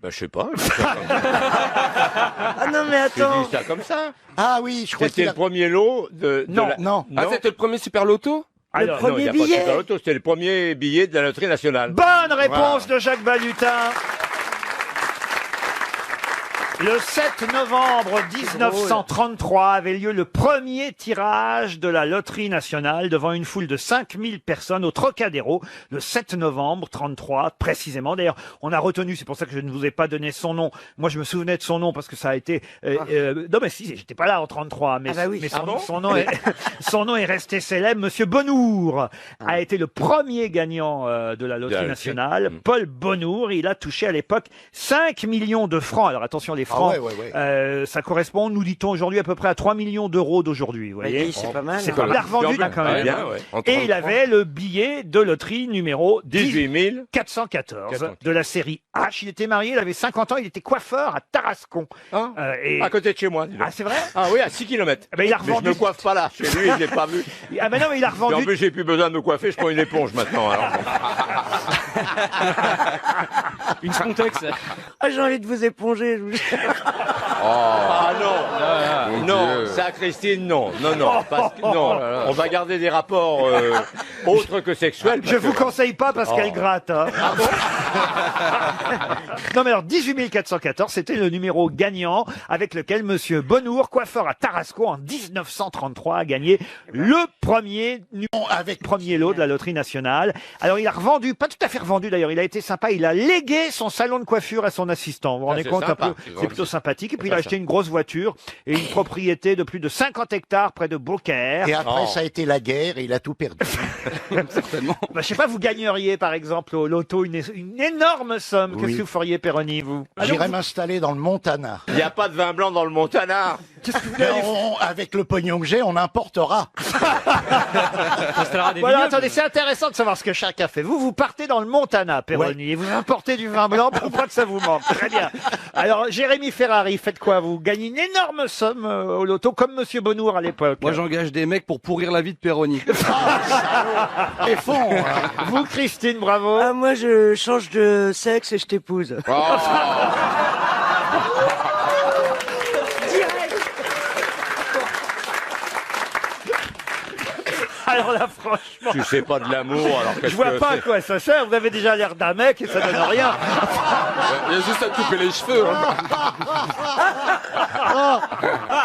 Ben, je sais pas. Ah non, mais J'ai attends. dit ça comme ça. Ah oui, je crois C'était qu'il le premier lot de Non, la... non. Ah, c'était le premier Super Loto? Alors, Non, il n'y a pas de billet. Super Loto, c'était le premier billet de la loterie nationale. Bonne réponse de Jacques Balutin. Le 7 novembre 1933 avait lieu le premier tirage de la loterie nationale devant une foule de 5000 personnes au Trocadéro, le 7 novembre 33 précisément. D'ailleurs, on a retenu, c'est pour ça que je ne vous ai pas donné son nom. Moi, je me souvenais de son nom parce que ça a été... non, mais si, j'étais pas là en 33, mais, Ah bah oui. Ah bon son nom est, son nom est resté célèbre. Monsieur Bonnour a été le premier gagnant de la loterie nationale. Paul Bonnour, il a touché à l'époque 5 millions de francs. Alors attention, les francs, ça correspond, nous dit-on aujourd'hui, à peu près à 3 millions d'euros d'aujourd'hui. Vous voyez, c'est pas mal. c'est pas mal. Il a revendu quand même. Bien, ouais. Et il avait le billet de loterie numéro 18 414 de la série H. Il était marié, il avait 50 ans, il était coiffeur à Tarascon. Ah, Et... à côté de chez moi. dis donc. Ah, c'est vrai? Ah oui, à 6 km. Ben, il a Mais je revendu. me coiffe pas là. Chez lui, je l'ai pas vu. Ah ben non, mais il a Et en revendu. plus, j'ai plus besoin de me coiffer, je prends une éponge maintenant. Alors. Une Frontex. Ah, j'ai envie de vous éponger. Je vous... Ah non, non, Dieu. ça Christine, non, parce que, non, on va garder des rapports autres que sexuels. Je vous conseille pas parce qu'elle gratte. Hein. Non mais alors 18 414, c'était le numéro gagnant avec lequel Monsieur Bonnour, coiffeur à Tarascon en 1933, a gagné le premier premier lot de la loterie nationale. Alors il a revendu, pas tout à fait revendu d'ailleurs, il a été sympa, il a légué son salon de coiffure à son assistant. Vous vous rendez c'est compte sympa, un peu, c'est c'est gentil. plutôt sympathique. Et puis il a acheté une grosse voiture et une propriété de plus de 50 hectares près de Beaucaire. Et après, Oh. ça a été la guerre et il a tout perdu. Certainement. Bah, je sais pas, vous gagneriez par exemple au loto une énorme somme. Oui. Qu'est-ce que vous feriez, Péroni, vous? J'irai m'installer dans le Montana. Il n'y a pas de vin blanc dans le Montana. Avec le pognon que j'ai, on importera. Installera des Bon, alors, vignobles. attendez, c'est intéressant de savoir ce que chacun fait. Vous partez dans le Montana, Péroni, et vous importez du vin blanc pour pas que ça vous manque. Très bien. Alors, Jérémy Ferrari, faites quoi? Vous gagnez une énorme somme au loto, comme Monsieur Bonnour à l'époque. Moi, j'engage des mecs pour pourrir la vie de Péroni. Et fond. Hein. Vous, Christine, bravo. Ah, moi, je change de sexe et je t'épouse. Alors là, franchement, Tu sais pas de l'amour, alors qu'est-ce je vois que pas à c'est quoi ça sert. Vous avez déjà l'air d'un mec et ça donne rien. Il y a juste à te couper les cheveux. Hein.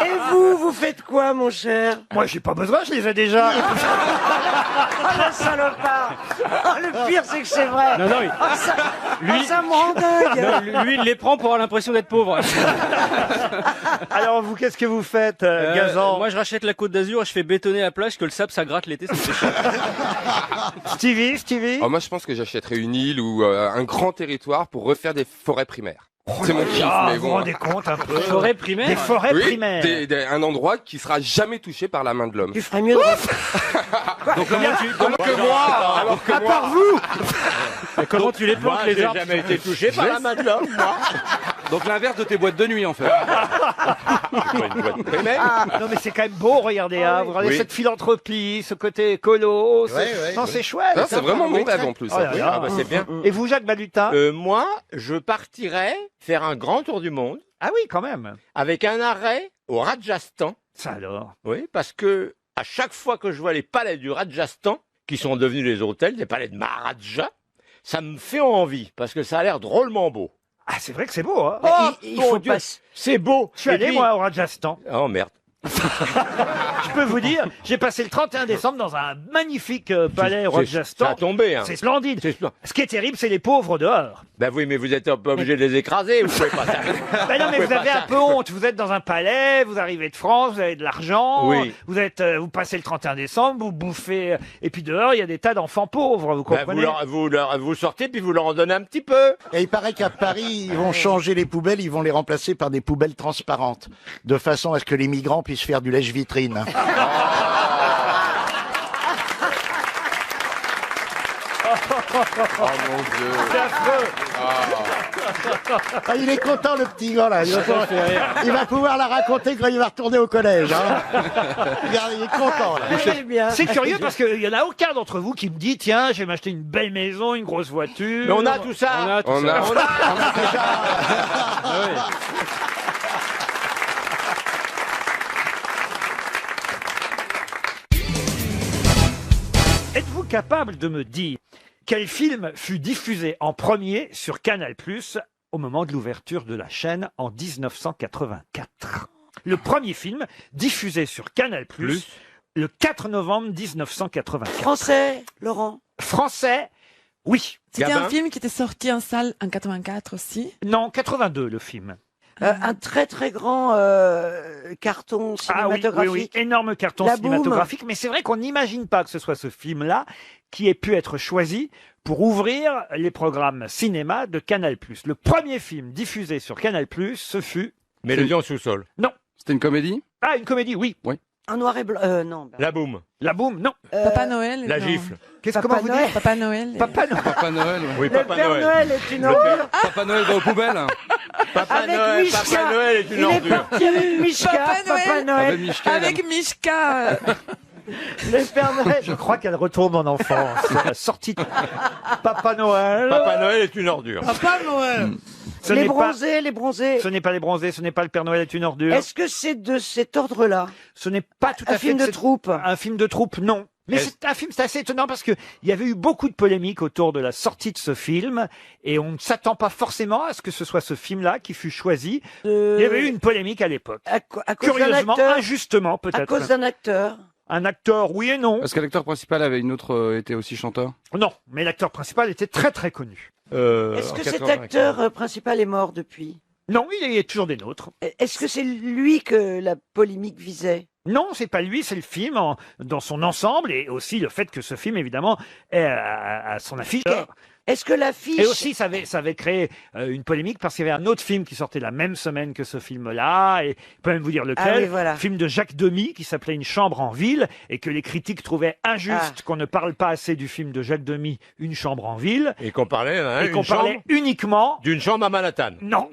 Et vous, vous faites quoi, mon cher? Moi, j'ai pas besoin, je les ai déjà. Oh, la salopard! Oh, le pire, c'est que c'est vrai! Non, non, Ça me rend dingue! lui, il les prend pour avoir l'impression d'être pauvre. Alors, vous, qu'est-ce que vous faites, Gazan? Moi, je rachète la Côte d'Azur et je fais bétonner la plage que le sable, ça gratte l'été, ça me fait chier. Stevie? Oh, moi, je pense que j'achèterais une île ou un grand territoire pour refaire des forêts primaires. C'est mon kiff, Ah, mais vous vous bon. rendez compte un peu? Forêt primaire. Des forêts Oui, primaires. un endroit qui sera jamais touché par la main de l'homme. Tu ferais mieux de... Donc, comment tu, Alors que moi, alors que À moi. part vous! comment tu les Moi, plantes, j'ai les arbres? jamais été touché par la main de l'homme, moi. Donc, l'inverse de tes boîtes de nuit, en fait. C'est pas une boîte primaire. Non mais c'est quand même beau, regardez, hein. Vous regardez Oui. cette philanthropie, ce côté écolo, non, c'est chouette. Non, c'est vraiment mon rêve en plus. Oh là hein. là. Ah bah c'est bien. Et vous, Jacques Balutin? Moi, je partirais faire un grand tour du monde Ah oui, quand même. avec un arrêt au Rajasthan. Ça alors. Oui, parce que à chaque fois que je vois les palais du Rajasthan, qui sont devenus les hôtels, des palais de Maharaja, ça me fait envie, parce que ça a l'air drôlement beau. Ah, c'est vrai que c'est beau, hein. il Mon faut Dieu, pas... c'est beau. Je suis Et allé, puis- moi, au Rajasthan. Oh merde. Je peux vous dire, j'ai passé le 31 décembre dans un magnifique palais au Ça Rajasthan. a tombé, hein. C'est splendide. C'est splendide. Ce qui est terrible, c'est les pauvres dehors. Ben oui, mais vous êtes un peu obligé de les écraser, vous pouvez pas ça. Ben non, mais Vous vous pouvez avez pas un ça. peu honte. Vous êtes dans un palais, vous arrivez de France, vous avez de l'argent. Oui. Vous passez le 31 décembre, vous bouffez. Et puis dehors, il y a des tas d'enfants pauvres, vous Ben, comprenez? vous sortez puis vous leur en donnez un petit peu. Et il paraît qu'à Paris, ils vont changer les poubelles, ils vont les remplacer par des poubelles transparentes, de façon à ce que les migrants puissent faire du lèche-vitrine. Oh mon Dieu. C'est affreux. Ah, il est content, le petit gars, là. Il va pouvoir la raconter quand il va retourner au collège. Hein. Regarde, il est content, là. Très bien. C'est curieux parce qu'il y en a aucun d'entre vous qui me dit, tiens, je vais m'acheter une belle maison, une grosse voiture. Mais on a tout ça. On a tout On ça. a, capable de me dire quel film fut diffusé en premier sur Canal+ au moment de l'ouverture de la chaîne en 1984. Le premier film diffusé sur Canal+, le 4 novembre 1984. Français, Laurent. Français, oui. C'était Gabin. un film qui était sorti en salle en 84 aussi. Non, 82 le film. Un très très grand carton Ah oui, cinématographique. oui, énorme carton La Boum. cinématographique. Mais c'est vrai qu'on n'imagine pas que ce soit ce film-là qui ait pu être choisi pour ouvrir les programmes cinéma de Canal+. Le premier film diffusé sur Canal+, ce fut... Mélodie en sous-sol. C'était une comédie? Ah, une comédie, oui. En noir et blanc. Non. La boum. La Boum, non. Papa Noël. La non. gifle. Comment vous Noël. dites Papa Noël. Papa Noël. Papa Noël, ouais. Oui, Le Papa Père Noël. Noël est une ordure. Papa Noël va aux poubelles. Papa Avec Noël, Mishka. Papa Noël est une Il est ordure. parti avec Mishka. Papa Papa Noël. Noël. Avec Mishka, Avec Mishka. Le Père Noël. Je crois qu'elle retourne en enfance. C'est la sortie de Papa Noël. Papa Noël est une ordure. Papa Noël. Ce Les n'est pas... bronzés, les bronzés. Ce n'est pas les bronzés, ce n'est pas le Père Noël est une ordure. Est-ce que c'est de cet ordre-là? Ce n'est pas tout à Un fait film de cette- troupe. Un film de troupe, non. Mais Est-ce- c'est un film, c'est assez étonnant parce que il y avait eu beaucoup de polémiques autour de la sortie de ce film et on ne s'attend pas forcément à ce que ce soit ce film-là qui fut choisi. Il y avait eu une polémique à l'époque. À cause d'un Curieusement, acteur. injustement À peut-être. cause d'un acteur. Un acteur, oui et non. Parce que l'acteur principal avait une autre, était aussi chanteur. Non, mais l'acteur principal était très très connu. Est-ce En que cet 95. acteur principal est mort depuis? Non, il est toujours des nôtres. Est-ce que c'est lui que la polémique visait? Non, c'est pas lui, c'est le film dans son ensemble et aussi le fait que ce film évidemment est à son affiche. Ok. Est-ce que l'affiche... Et aussi, ça avait créé une polémique parce qu'il y avait un autre film qui sortait la même semaine que ce film-là, et je peux même vous dire lequel. Ah oui, voilà. Film de Jacques Demy qui s'appelait Une chambre en ville, et que les critiques trouvaient injuste qu'on ne parle pas assez du film de Jacques Demy, Une chambre en ville, Et qu'on parlait, hein, et qu'on parlait uniquement... d'une chambre à Manhattan. Non,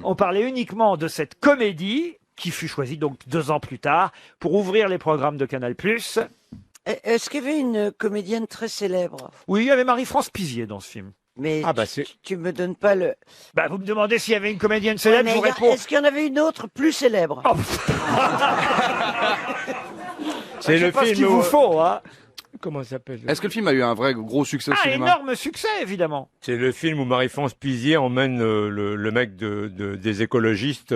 on parlait uniquement de cette comédie qui fut choisie donc 2 ans plus tard pour ouvrir les programmes de Canal+. Est-ce qu'il y avait une comédienne très célèbre? Oui, il y avait Marie-France Pizier dans ce film. Mais Ah bah c'est... tu me donnes pas le... Bah, vous me demandez s'il y avait une comédienne célèbre, Ouais, je vous mais réponds. est-ce qu'il y en avait une autre plus célèbre? Oh, C'est je sais le pas ce film qu'il où- vous faut, hein. Comment ça s'appelle? Est-ce que le film a eu un vrai gros succès au Ah, cinéma? énorme succès, évidemment. C'est le film où Marie-France Pizier emmène le mec des écologistes.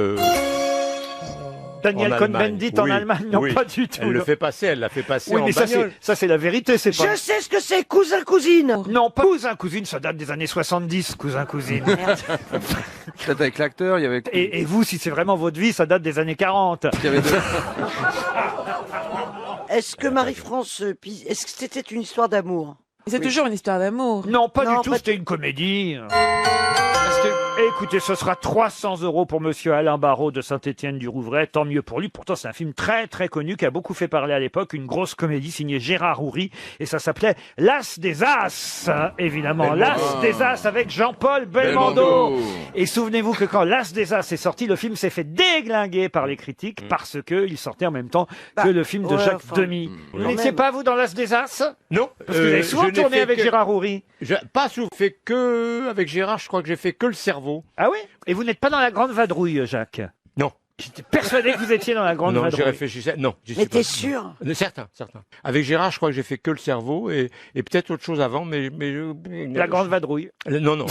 Daniel En Allemagne. Cohn-Bendit en Oui, Allemagne, non, oui. pas du tout. Elle le non. fait passer, elle l'a fait passer Oui, en mais bagnole. ça, c'est la vérité, c'est pas... Je sais ce que c'est, cousin-cousine. Non, pas cousin, cousine, ça date des années 70, cousin, cousine. Peut-être avec l'acteur, il y avait. Et vous, si c'est vraiment votre vie, ça date des années 40. Il y avait deux- Est-ce que Marie-France est-ce que c'était une histoire d'amour? C'est toujours une histoire d'amour. Non, pas Non, du tout, pas- c'était une comédie. Écoutez, ce sera 300 € pour monsieur Alain Barraud de Saint-Étienne-du-Rouvray. Tant mieux pour lui. Pourtant, c'est un film très, très connu qui a beaucoup fait parler à l'époque. Une grosse comédie signée Gérard Houry. Et ça s'appelait L'As des As, évidemment. Belmondo. L'As des As avec Jean-Paul Belmondo. Et souvenez-vous que quand L'As des As est sorti, le film s'est fait déglinguer par les critiques parce que il sortait en même temps que le film de ouais, Jacques enfin, Demy. Vous quand n'étiez même. pas, vous, dans L'As des As? Non, Parce que vous avez souvent je n'ai tourné fait avec que- Gérard Houry. Pas souvent fait que avec Gérard, je crois que j'ai fait que le cerveau. Ah oui? Et vous n'êtes pas dans la grande vadrouille, Jacques? Non. J'étais persuadé que vous étiez dans la grande Non, j'y vadrouille. réfléchissais. Non, j'y Mais suis t'es pas. sûr? Certain. Avec Gérard, je crois que j'ai fait que le cerveau et peut-être autre chose avant, mais La grande vadrouille. Non, non,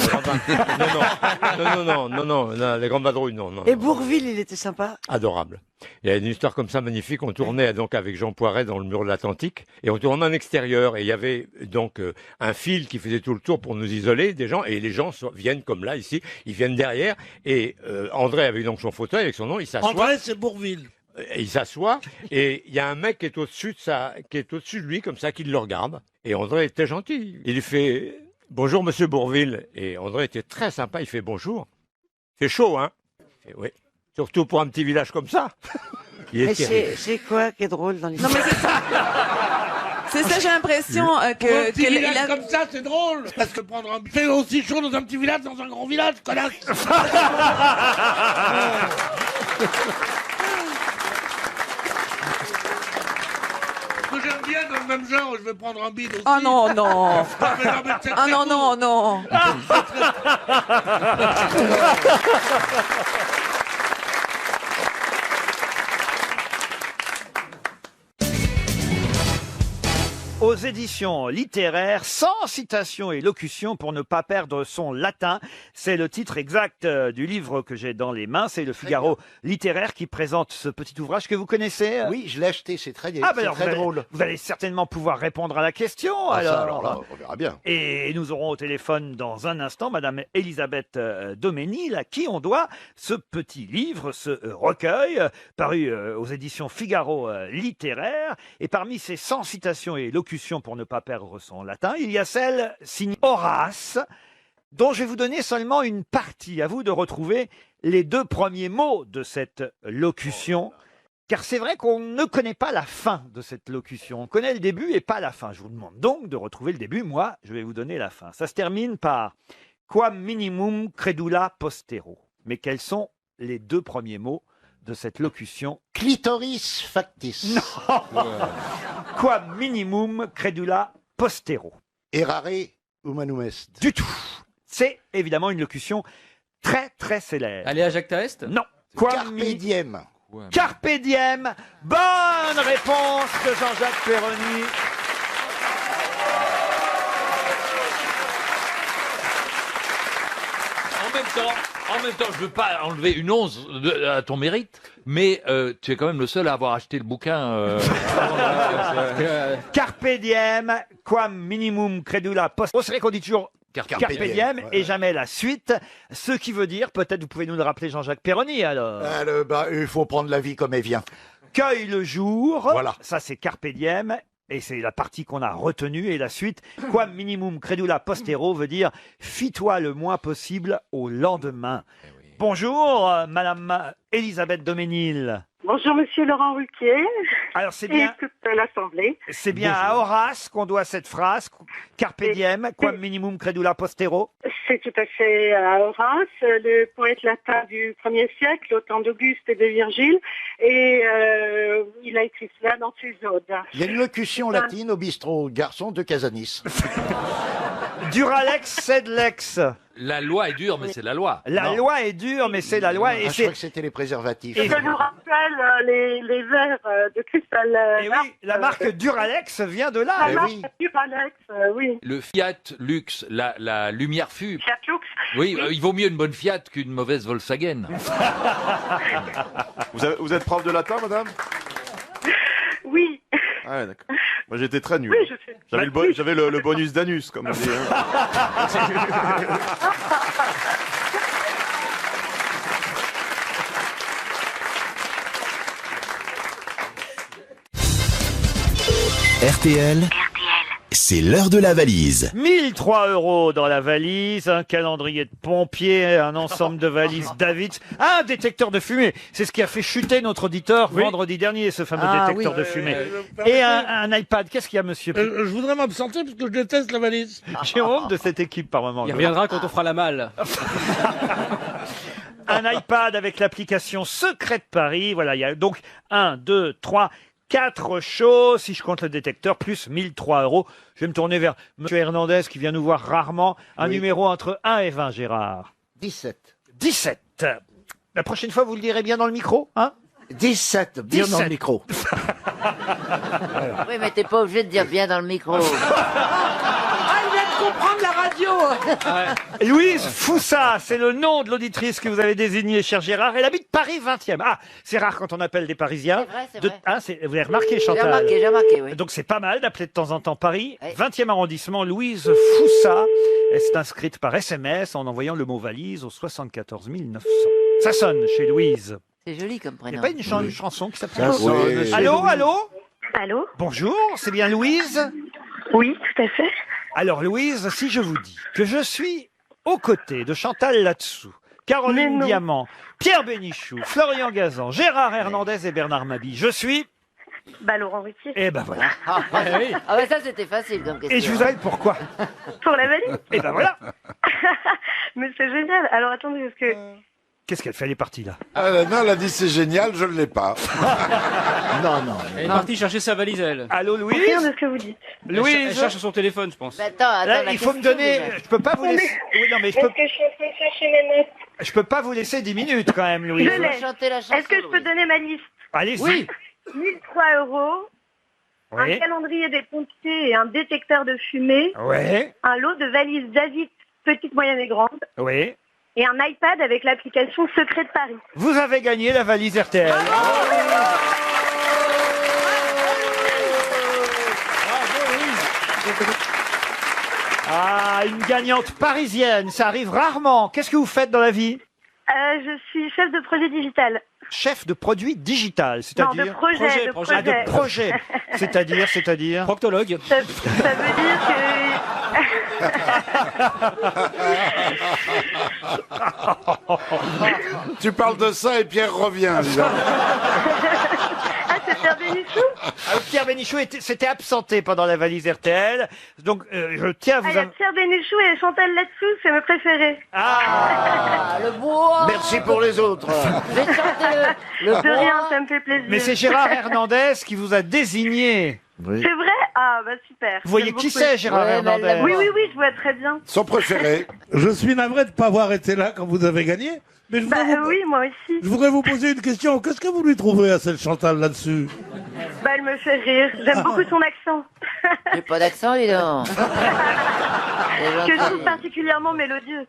non, la grande vadrouille, non. Et Bourvil, il était sympa. Adorable. Il y a une histoire comme ça magnifique. On tournait donc avec Jean Poiret dans le mur de l'Atlantique et on tournait en extérieur et il y avait donc un fil qui faisait tout le tour pour nous isoler des gens et les gens viennent comme là ici, ils viennent derrière et André avait donc son fauteuil avec son nom, il s'assoit. André, c'est Bourvil. Et il s'assoit et il y a un mec qui est au-dessus de lui comme ça qui le regarde et André était gentil. Il lui fait bonjour monsieur Bourvil et André était très sympa, il fait bonjour. C'est chaud hein. Il fait, oui. Surtout pour un petit village comme ça. Il est Mais terrible. c'est quoi qui est drôle dans Non l'histoire? mais c'est ça. C'est ça, j'ai l'impression Pour un que petit village comme ça, c'est drôle. Parce que prendre un... C'est aussi chaud dans un petit village, dans un grand village, connasse. Ce que j'aime bien dans le même genre, je vais prendre un bide aussi. Oh non, non. Mais c'est Ah très non, beau. non, non. Aux éditions littéraires, sans citation et locution pour ne pas perdre son latin. C'est le titre exact du livre que j'ai dans les mains. C'est le Figaro littéraire qui présente ce petit ouvrage que vous connaissez. Oui, je l'ai acheté, c'est très, Ah, ben alors, très drôle. vous allez certainement pouvoir répondre à la question. Ah, ça, alors là, on verra bien. Et nous aurons au téléphone dans un instant Madame Elisabeth Doménil, à qui on doit ce petit livre, ce recueil, paru aux éditions Figaro littéraire. Et parmi ces 100 citations et locutions pour ne pas perdre son latin, il y a celle signée Horace, dont je vais vous donner seulement une partie. À vous de retrouver les 2 premiers mots de cette locution. Car c'est vrai qu'on ne connaît pas la fin de cette locution. On connaît le début et pas la fin. Je vous demande donc de retrouver le début. Moi, je vais vous donner la fin. Ça se termine par « Quam minimum credula postero ». Mais quels sont les 2 premiers mots de cette locution? Clitoris factis. Non. Quam minimum credula postero. Errare humanum est. Du tout. C'est évidemment une locution très très célèbre. Allez à Jacques Taest? Non. Carpe diem. Carpe diem. Bonne réponse de Jean-Jacques Perroni. En même temps, je veux pas enlever une once à ton mérite, mais tu es quand même le seul à avoir acheté le bouquin. Carpe diem, quam minimum credula post. C'est vrai qu'on dit toujours Carpe diem et jamais la suite. Ce qui veut dire, peut-être vous pouvez nous le rappeler, Jean-Jacques Perroni, alors. Il faut prendre la vie comme elle vient. Cueille le jour. Voilà. Ça, c'est Carpe diem. Et c'est la partie qu'on a retenue. Et la suite, quam minimum credula postero veut dire fie-toi le moins possible au lendemain. Bonjour, Madame Elisabeth Doménil. Bonjour, Monsieur Laurent Ruquier. Alors, c'est bien. Et toute l'Assemblée. C'est bien à Horace qu'on doit cette phrase. Carpe diem, quam minimum credula postero. C'est tout à fait à Horace, le poète latin du 1er siècle, au temps d'Auguste et de Virgile. Et il a écrit cela dans ses odes. Il y a une locution latine au bistrot garçon de Casanis. Duralex sed lex. La loi est dure, mais c'est la loi. La loi est dure, mais c'est la loi. Et je crois que c'était les préservatifs. Je nous rappelle les verres de cristal. Et oui, la marque Duralex vient de là. La marque Duralex, oui. Le Fiat Lux, la lumière fut. Fiat Lux. Oui, il vaut mieux une bonne Fiat qu'une mauvaise Volkswagen. Vous êtes prof de latin, madame? Oui. Ah ouais, d'accord. Moi, j'étais très nul. Oui, je sais. J'avais le bonus d'anus, comme on dit. RTL, c'est l'heure de la valise. 1003 € dans la valise, un calendrier de pompiers, un ensemble de valises David, un détecteur de fumée. C'est ce qui a fait chuter notre auditeur vendredi dernier, ce fameux détecteur de fumée. Et un iPad. Qu'est-ce qu'il y a, monsieur? Je voudrais m'absenter parce que je déteste la valise. J'ai honte de cette équipe par moment. Il reviendra quand on fera la malle. Un iPad avec l'application Secret de Paris. Voilà, il y a donc 1, 2, 3, 4 choses, si je compte le détecteur, plus 1003 €. Je vais me tourner vers monsieur Hernandez qui vient nous voir rarement. Un numéro entre 1 et 20, Gérard. 17. 17. La prochaine fois, vous le direz bien dans le micro, hein? 17, bien dans le micro. Oui, mais t'es pas obligé de dire bien dans le micro. Ah, il vient de comprendre la radio. Louise Foussa, c'est le nom de l'auditrice que vous avez désignée, cher Gérard. Elle habite Paris 20e. Ah, c'est rare quand on appelle des Parisiens. C'est vrai. Vous avez remarqué, Chantal? J'ai remarqué, oui. Donc c'est pas mal d'appeler de temps en temps Paris. Oui. 20e arrondissement, Louise Foussa. Elle s'est inscrite par SMS en envoyant le mot valise au 74 900. Ça sonne chez Louise. C'est joli comme Il n'y prénom. a pas une chanson qui s'appelle... Ça sonne chez Allô, Louise. allô? Allô? Bonjour, c'est bien Louise? Oui, tout à fait. Alors Louise, si je vous dis que je suis aux côtés de Chantal Latsou, Caroline Diamant, Pierre Bénichou, Florian Gazan, Gérard Hernandez et Bernard Mabille, je suis... Laurent Ruquier. Eh ben voilà. Ah, ouais, ça c'était facile comme question. Et je vous appelle pourquoi? Pour la valise? Eh ben voilà. Mais c'est génial. Alors attendez, parce que... Qu'est-ce qu'elle fait? Elle est partie là. Non, elle a dit c'est génial, je ne l'ai pas. Non, non. Elle est partie chercher sa valise, elle. Allô, Louise? Rien de ce que vous dites. Elle Louise? cherche son téléphone, je pense. Bah, attends, Là, la il faut me question, donner... déjà. Je peux pas vous laisser... Oui, non, mais je peux... Est-ce que je suis en train de chercher mes notes? Je peux pas vous laisser 10 minutes quand même, Louise. Je l'ai. Chanter la chanson, Est-ce que je peux Louise. donner ma liste? Allez-y. Oui. 1003 €, Oui. un calendrier des pompiers et un détecteur de fumée, Oui. un lot de valises Zazie petites, moyennes et grandes, Oui. et un iPad avec l'application Secret de Paris. Vous avez gagné la valise RTL. Ah, une gagnante parisienne, ça arrive rarement. Qu'est-ce que vous faites dans la vie? Je suis chef de projet digital. Chef de produit digital, Non, c'est-à-dire de projet, de projet. Ah, de projet. C'est-à-dire Proctologue. Ça veut dire Tu parles de ça et Pierre revient. dis donc. Ah, c'est Pierre Bénichou? Pierre Bénichou s'était absenté pendant la valise RTL. Donc, je tiens à vous... Ah, il y a Pierre Bénichou et Chantal là-dessous, c'est mes préférés. Ah, le bois. Merci pour les autres. De rien, ça me fait plaisir. Mais c'est Gérard Hernandez qui vous a désigné. Oui. C'est vrai? Ah, bah super. Vous voyez J'aime qui beaucoup. c'est, Gérard Hernandez? Oui, oui, oui, je vois très bien. Son préféré. Je suis navré de ne pas avoir été là quand vous avez gagné. Mais Bah oui, moi aussi. je voudrais vous poser une question. Qu'est-ce que vous lui trouvez à celle Chantal là-dessus? Bah, elle me fait rire. J'aime beaucoup son accent. J'ai pas d'accent, dis donc. Que je trouve particulièrement mélodieux.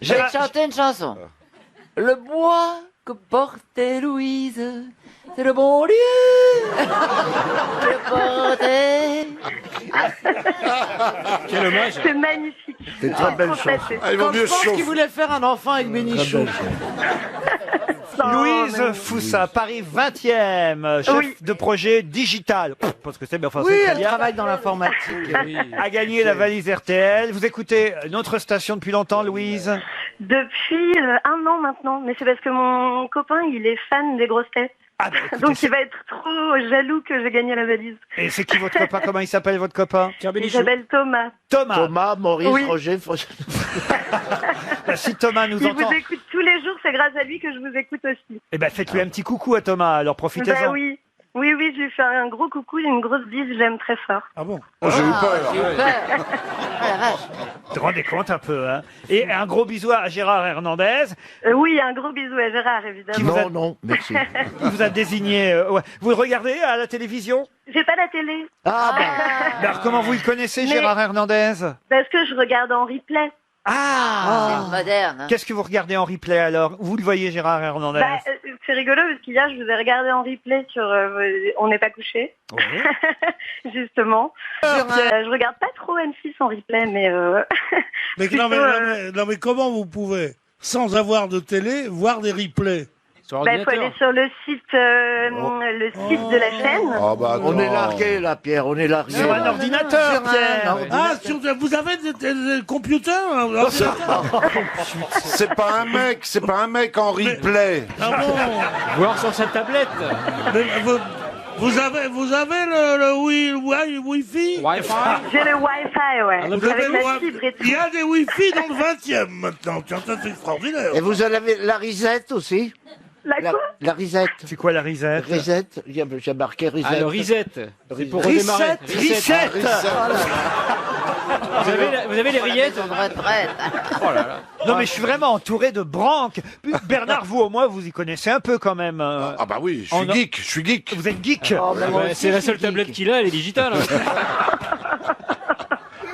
Je vais te chanter une chanson. Le bois que portait Louise, c'est le bon Dieu. Le portait. Quel hommage. C'est magnifique. C'est une très belle chose. Ah, il vaut mieux chauffer. voulait faire un enfant avec Bénichou. Louise Foussa, Paris 20e, chef Oui. de projet digital. Parce que c'est bien, enfin, Oui, c'est très elle bien. travaille dans l'informatique. A gagné la valise RTL. Vous écoutez notre station depuis longtemps, Louise? Depuis 1 an maintenant. Mais c'est parce que mon copain, il est fan des grosses têtes. Ah, bah, écoutez, Donc il va être trop jaloux que j'ai gagné la valise. Et c'est qui votre copain? Comment il s'appelle, votre copain? Pierre Il Bénichou. s'appelle Thomas. Thomas. Thomas, Maurice, Oui. Roger. Bah, si Thomas nous Il entend, vous écoute tous les jours, c'est grâce à lui que je vous écoute aussi. eh ben, faites-lui un petit coucou à Thomas, alors profitez-en. Bah oui. Oui, oui, je lui fais un gros coucou et une grosse bise, je l'aime très fort. Ah bon? Oh, j'ai eu peur. Vous vous rendez compte un peu, hein? Et un gros bisou à Gérard Hernandez, Oui, un gros bisou à Gérard, évidemment. vous a- Non, non, merci. qui vous a désigné. Ouais. Vous le regardez à la télévision? J'ai pas la télé. Ah, bah, Alors, comment vous le connaissez, Mais- Gérard Hernandez? Parce que je regarde en replay. Ah, C'est moderne. Qu'est-ce que vous regardez en replay alors? Vous le voyez, Gérard Hernandez? Bah, c'est rigolo parce qu'hier, je vous ai regardé en replay sur On n'est pas couché, Oui. justement. Je regarde pas trop M6 en replay, mais... Mais, plutôt, non, mais comment vous pouvez, sans avoir de télé, voir des replays? Sur bah, faut aller sur le site de la chaîne. Ah bah on est attends. largué là, Pierre, on est largué. Sur un ordinateur, Pierre. Ah, vous avez des computers hein, C'est pas un mec en replay. Ah bon? Voir sur sa tablette. Mais vous avez le Wi-Fi? Wi-Fi. J'ai le Wi-Fi, ouais. Vous avez Avec le la Wi- fibre et tout. Il y a des Wi-Fi dans le 20e maintenant. Tiens, ça c'est extraordinaire. Et vous avez la risette aussi? La quoi? La risette. C'est quoi la risette? Risette, j'ai marqué risette. Ah, le reset. C'est pour redémarrer. Risette. Vous avez les rillettes? Son retraite. Oh là là. Non mais je suis vraiment entouré de branques. Bernard, vous au moins, vous y connaissez un peu quand même. Ah bah oui, je On suis a- geek, je suis geek. Vous êtes geek. Oh, mais moi Ouais, aussi, c'est la je suis seule tablette geek. qu'il a, elle est digitale. hein.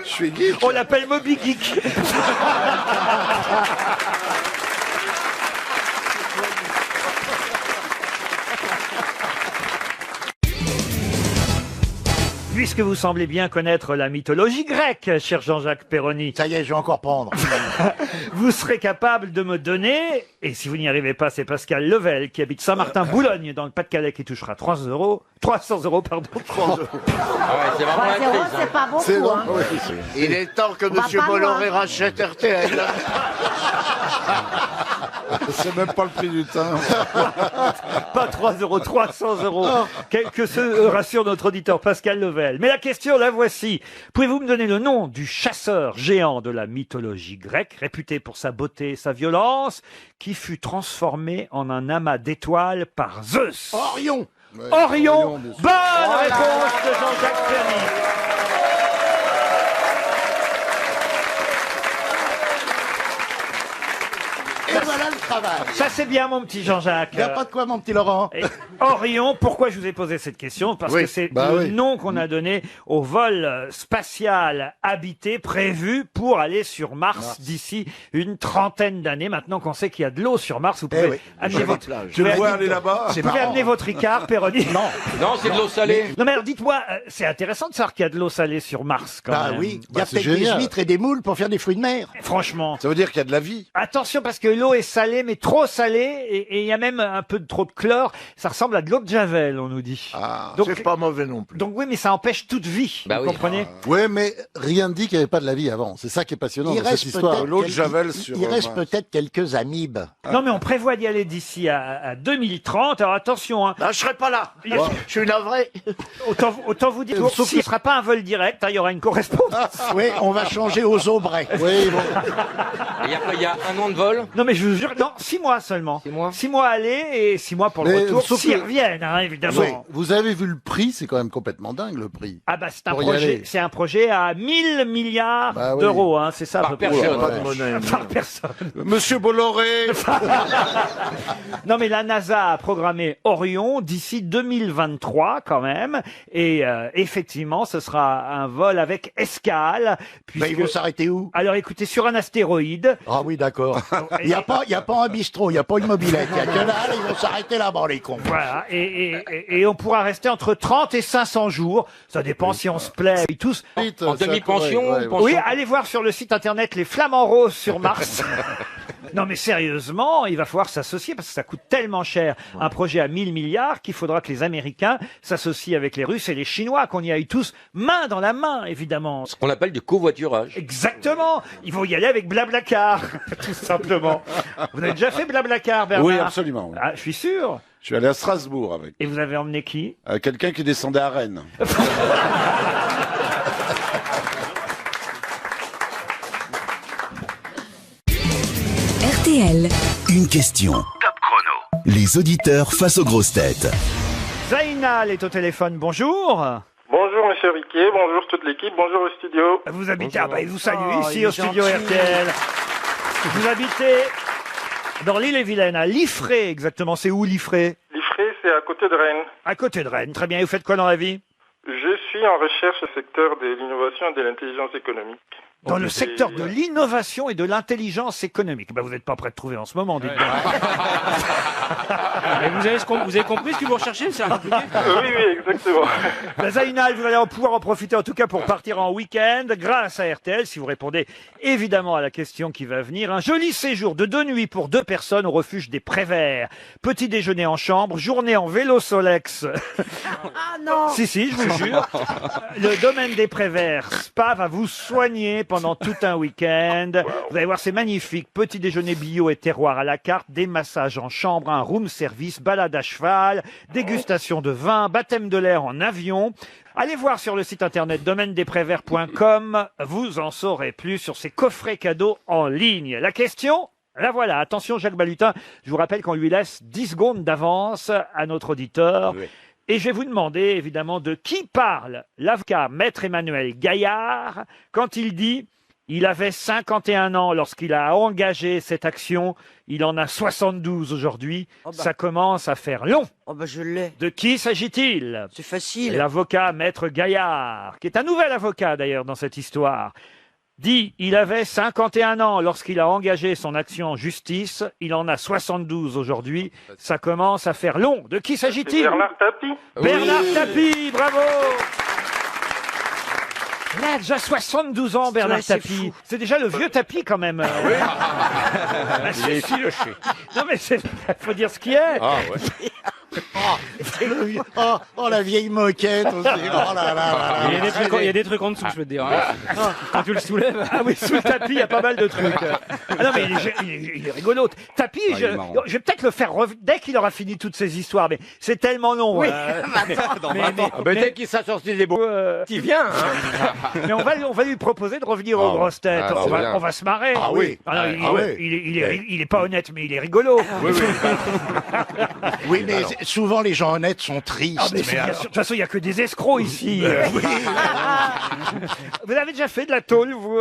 Je suis geek. On l'appelle Moby Geek. Puisque vous semblez bien connaître la mythologie grecque, cher Jean-Jacques Perroni, Ça y est, je vais encore prendre. vous serez capable de me donner, et si vous n'y arrivez pas, c'est Pascal Level qui habite Saint-Martin-Boulogne dans le Pas-de-Calais qui touchera 300 euros, pardon. 3 euros, c'est pas beaucoup. C'est long. Hein. Il est temps que va Monsieur pas Bolloré loin. rachète RTL. C'est même pas le prix du temps. Pas 3 euros, 300 euros. Quel que se rassure notre auditeur Pascal Level. Mais la question, la voici. Pouvez-vous me donner le nom du chasseur géant de la mythologie grecque, réputé pour sa beauté et sa violence, qui fut transformé en un amas d'étoiles par Zeus? Orion. Ouais, Orion. bien sûr. Bonne réponse de Jean-Jacques Perroni. voilà le travail. Ça c'est bien mon petit Jean-Jacques. Il n'y a pas de quoi, mon petit Laurent. Et Orion, pourquoi je vous ai posé cette question? Parce Oui, que c'est bah le oui. nom qu'on a donné au vol spatial habité prévu pour aller sur Mars d'ici une trentaine d'années. Maintenant qu'on sait qu'il y a de l'eau sur Mars, vous pouvez oui, amener sur votre... la plage. Je le vois aller là-bas. Vous pouvez amener votre Ricard, Péroni. Non. Non, c'est de l'eau salée. Non mais alors dites-moi, c'est intéressant de savoir qu'il y a de l'eau salée sur Mars quand Bah même. oui, il y a c'est peut-être des génial. huîtres et des moules pour faire des fruits de mer. Franchement. Ça veut dire qu'il y a de la vie. Attention parce que l'eau est salée, mais trop salée, et il y a même un peu de trop de chlore. Ça ressemble à de l'eau de javel, on nous dit. Donc, C'est pas mauvais non plus. donc oui, mais ça empêche toute vie. Bah vous oui. comprenez? Ouais, mais rien ne dit qu'il n'y avait pas de la vie avant. C'est ça qui est passionnant Il dans cette reste histoire. peut-être L'eau de quel- Javel il- sur, il reste Mars. peut-être quelques amibes. Non, mais on prévoit d'y aller d'ici à 2030. Alors attention, hein. Ah, je serai pas là. Il y a- Je suis navré. autant vous dire, sauf ce ne sera pas un vol direct, hein, il y aura une correspondance. Oui, on va changer aux Aubrais. Oui, bon. Il y a un an de vol. Non, mais je vous jure, non, 6 mois seulement. 6 mois. 6 mois aller et 6 mois pour le Mais retour. sauf S'ils que- reviennent, hein, évidemment. Oui. Vous avez vu le prix, c'est quand même complètement dingue le prix. Ah bah c'est un Pour y projet, aller. c'est un projet à 1000 milliards Bah oui. d'euros, hein, c'est ça. Par à peu près. personne. Pas de monnaie. Par personne. Monsieur Bolloré. Non mais la NASA a programmé Orion d'ici 2023 quand même, et effectivement ce sera un vol avec escale. Bah, ils vont s'arrêter où? Alors écoutez, sur un astéroïde. Ah oui, d'accord. Il n'y a pas un bistrot, il n'y a pas une mobilette. Il y a que dalle, ils vont s'arrêter là-bas, les cons. Voilà, et on pourra rester entre 30 et 500 jours. Ça dépend si on se plaît. Et tous. En demi-pension, Ouais, ouais. pension. Oui, allez voir sur le site internet Les Flamants Roses sur Mars. Non mais sérieusement, il va falloir s'associer parce que ça coûte tellement cher un projet à 1000 milliards qu'il faudra que les Américains s'associent avec les Russes et les Chinois, qu'on y aille tous main dans la main, évidemment. Ce qu'on appelle du covoiturage. Exactement. Ils vont y aller avec Blablacar, tout simplement. Vous avez déjà fait Blablacar, Bernard? Oui, absolument. oui. Ah, je suis sûr. Je suis allé à Strasbourg avec Et vous avez emmené qui? quelqu'un qui descendait à Rennes. RTL. Une question. Top chrono. Les auditeurs face aux grosses têtes. Zainal est au téléphone. Bonjour. Bonjour Monsieur Riquet, bonjour toute l'équipe, bonjour au studio. Vous habitez, ah bah, il vous salue Oh, ici il est au studio gentil. RTL. Vous habitez dans l'île-et-Vilaine, à Liffré exactement. C'est où Liffré? Liffré, c'est à côté de Rennes. À côté de Rennes. Très bien. Et vous faites quoi dans la vie? Je suis en recherche au secteur de l'innovation et de l'intelligence économique. Dans le Et- secteur de l'innovation et de l'intelligence économique. Bah, vous n'êtes pas prêt de trouver en ce moment, dites donc. Et vous avez compris ce que vous recherchez? C'est compliqué. Oui, exactement. Bah, Zainal, vous allez pouvoir en profiter en tout cas pour partir en week-end grâce à RTL si vous répondez évidemment à la question qui va venir. Un joli séjour de 2 nuits pour 2 personnes au refuge des Préverts. Petit déjeuner en chambre, journée en vélo Solex. Ah non. Si, je vous jure. Le domaine des Préverts Spa va vous soigner pendant tout un week-end. Vous allez voir, c'est magnifique. Petit déjeuner bio et terroir à la carte, des massages en chambre, un room service, balade à cheval, dégustation de vin, baptême de l'air en avion. Allez voir sur le site internet domaine-des-préverts.com. Vous en saurez plus sur ces coffrets cadeaux en ligne. La question, la voilà. Attention, Jacques Balutin. Je vous rappelle qu'on lui laisse 10 secondes d'avance à notre auditeur. Oui. Et je vais vous demander, évidemment, de qui parle l'avocat Maître Emmanuel Gaillard quand il dit « Il avait 51 ans lorsqu'il a engagé cette action, il en a 72 aujourd'hui. Oh bah. Ça commence à faire long. Oh bah je l'ai. » De qui s'agit-il? C'est facile. L'avocat Maître Gaillard, qui est un nouvel avocat d'ailleurs dans cette histoire, dit « Il avait 51 ans lorsqu'il a engagé son action en justice, il en a 72 aujourd'hui. Ça commence à faire long. » De qui s'agit-il? Bernard Tapie. Bernard Tapie, bravo! Il a déjà 72 ans, Bernard Ouais, c'est Tapie. fou. C'est déjà le vieux Tapie, quand même. Il est filoché. Non, mais faut dire ce qui est. Ah ouais. Oh, la vieille moquette aussi. Oh là là là Il y a des trucs, il y a des trucs en dessous, je peux te dire. hein. Quand tu le soulèves. Ah oui, sous le tapis, il y a pas mal de trucs. Ah non, mais il est rigolo. Tapis, Ah, il est marrant. je vais peut-être le faire dès qu'il aura fini toutes ses histoires, mais c'est tellement long. Oui, mais, Ah ben, dès qu'il s'est sorti des beaux, il vient. Hein. mais on va lui proposer de revenir aux Ah, grosses têtes. ah, c'est bien. On va se marrer. Ah oui. Ah non, Ah oui. il est pas honnête, mais il est rigolo. Oui, mais souvent les gens honnêtes sont tristes. Ah, mais c'est bien sûr. De toute façon, il n'y a que des escrocs ici. Vous avez déjà fait de la tôle, vous,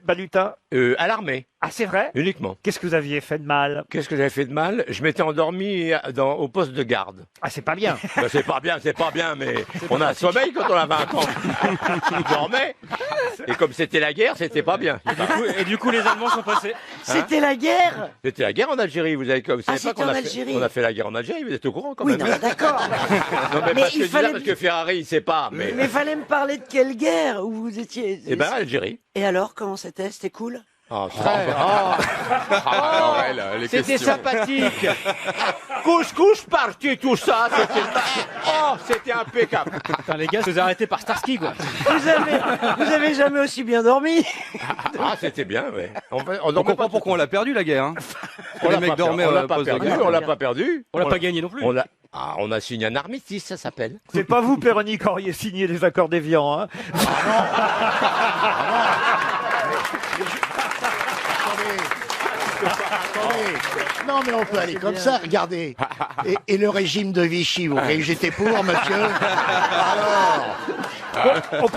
Balutin? À l'armée. Ah, c'est vrai? Uniquement. Qu'est-ce que vous aviez fait de mal? Qu'est-ce que j'avais fait de mal? Je m'étais endormi au poste de garde. Ah, c'est pas bien. Ben, c'est pas bien, mais on a un sommeil quand on a 20 ans. On dormait. Et comme c'était la guerre, c'était pas bien. Et du coup, les Allemands sont passés. C'était la guerre. C'était la guerre en Algérie. Vous savez pas c'était qu'on en a fait, Algérie. on a fait la guerre en Algérie. Vous êtes au courant quand Oui, même. non, d'accord. Non, mais Mais parce, il que fallait- parce que Ferrari, il sait pas. Mais fallait me parler de quelle guerre où vous étiez. eh ben Algérie. Et alors, comment c'était? C'était cool? Oh, frère. Laurel, les C'était questions. sympathique. Couscous parti tout ça. C'était impeccable. Putain, les gars, je vous ai arrêté par Starsky, quoi. Vous avez jamais aussi bien dormi? Ah, c'était bien, ouais. On On comprend pourquoi on l'a perdu, la guerre. Hein. On Les l'a mecs pas dormaient perdu, on au l'a pas poste de perdu, garde. on l'a pas perdu. On l'a pas gagné non plus. On a signé un armistice, ça s'appelle. C'est pas vous, Péroni, qui auriez signé les accords d'Évian, hein? Attendez. Non, mais on peut aller comme ça, regardez. Et le régime de Vichy, vous croyez que j'étais pour, monsieur? Alors,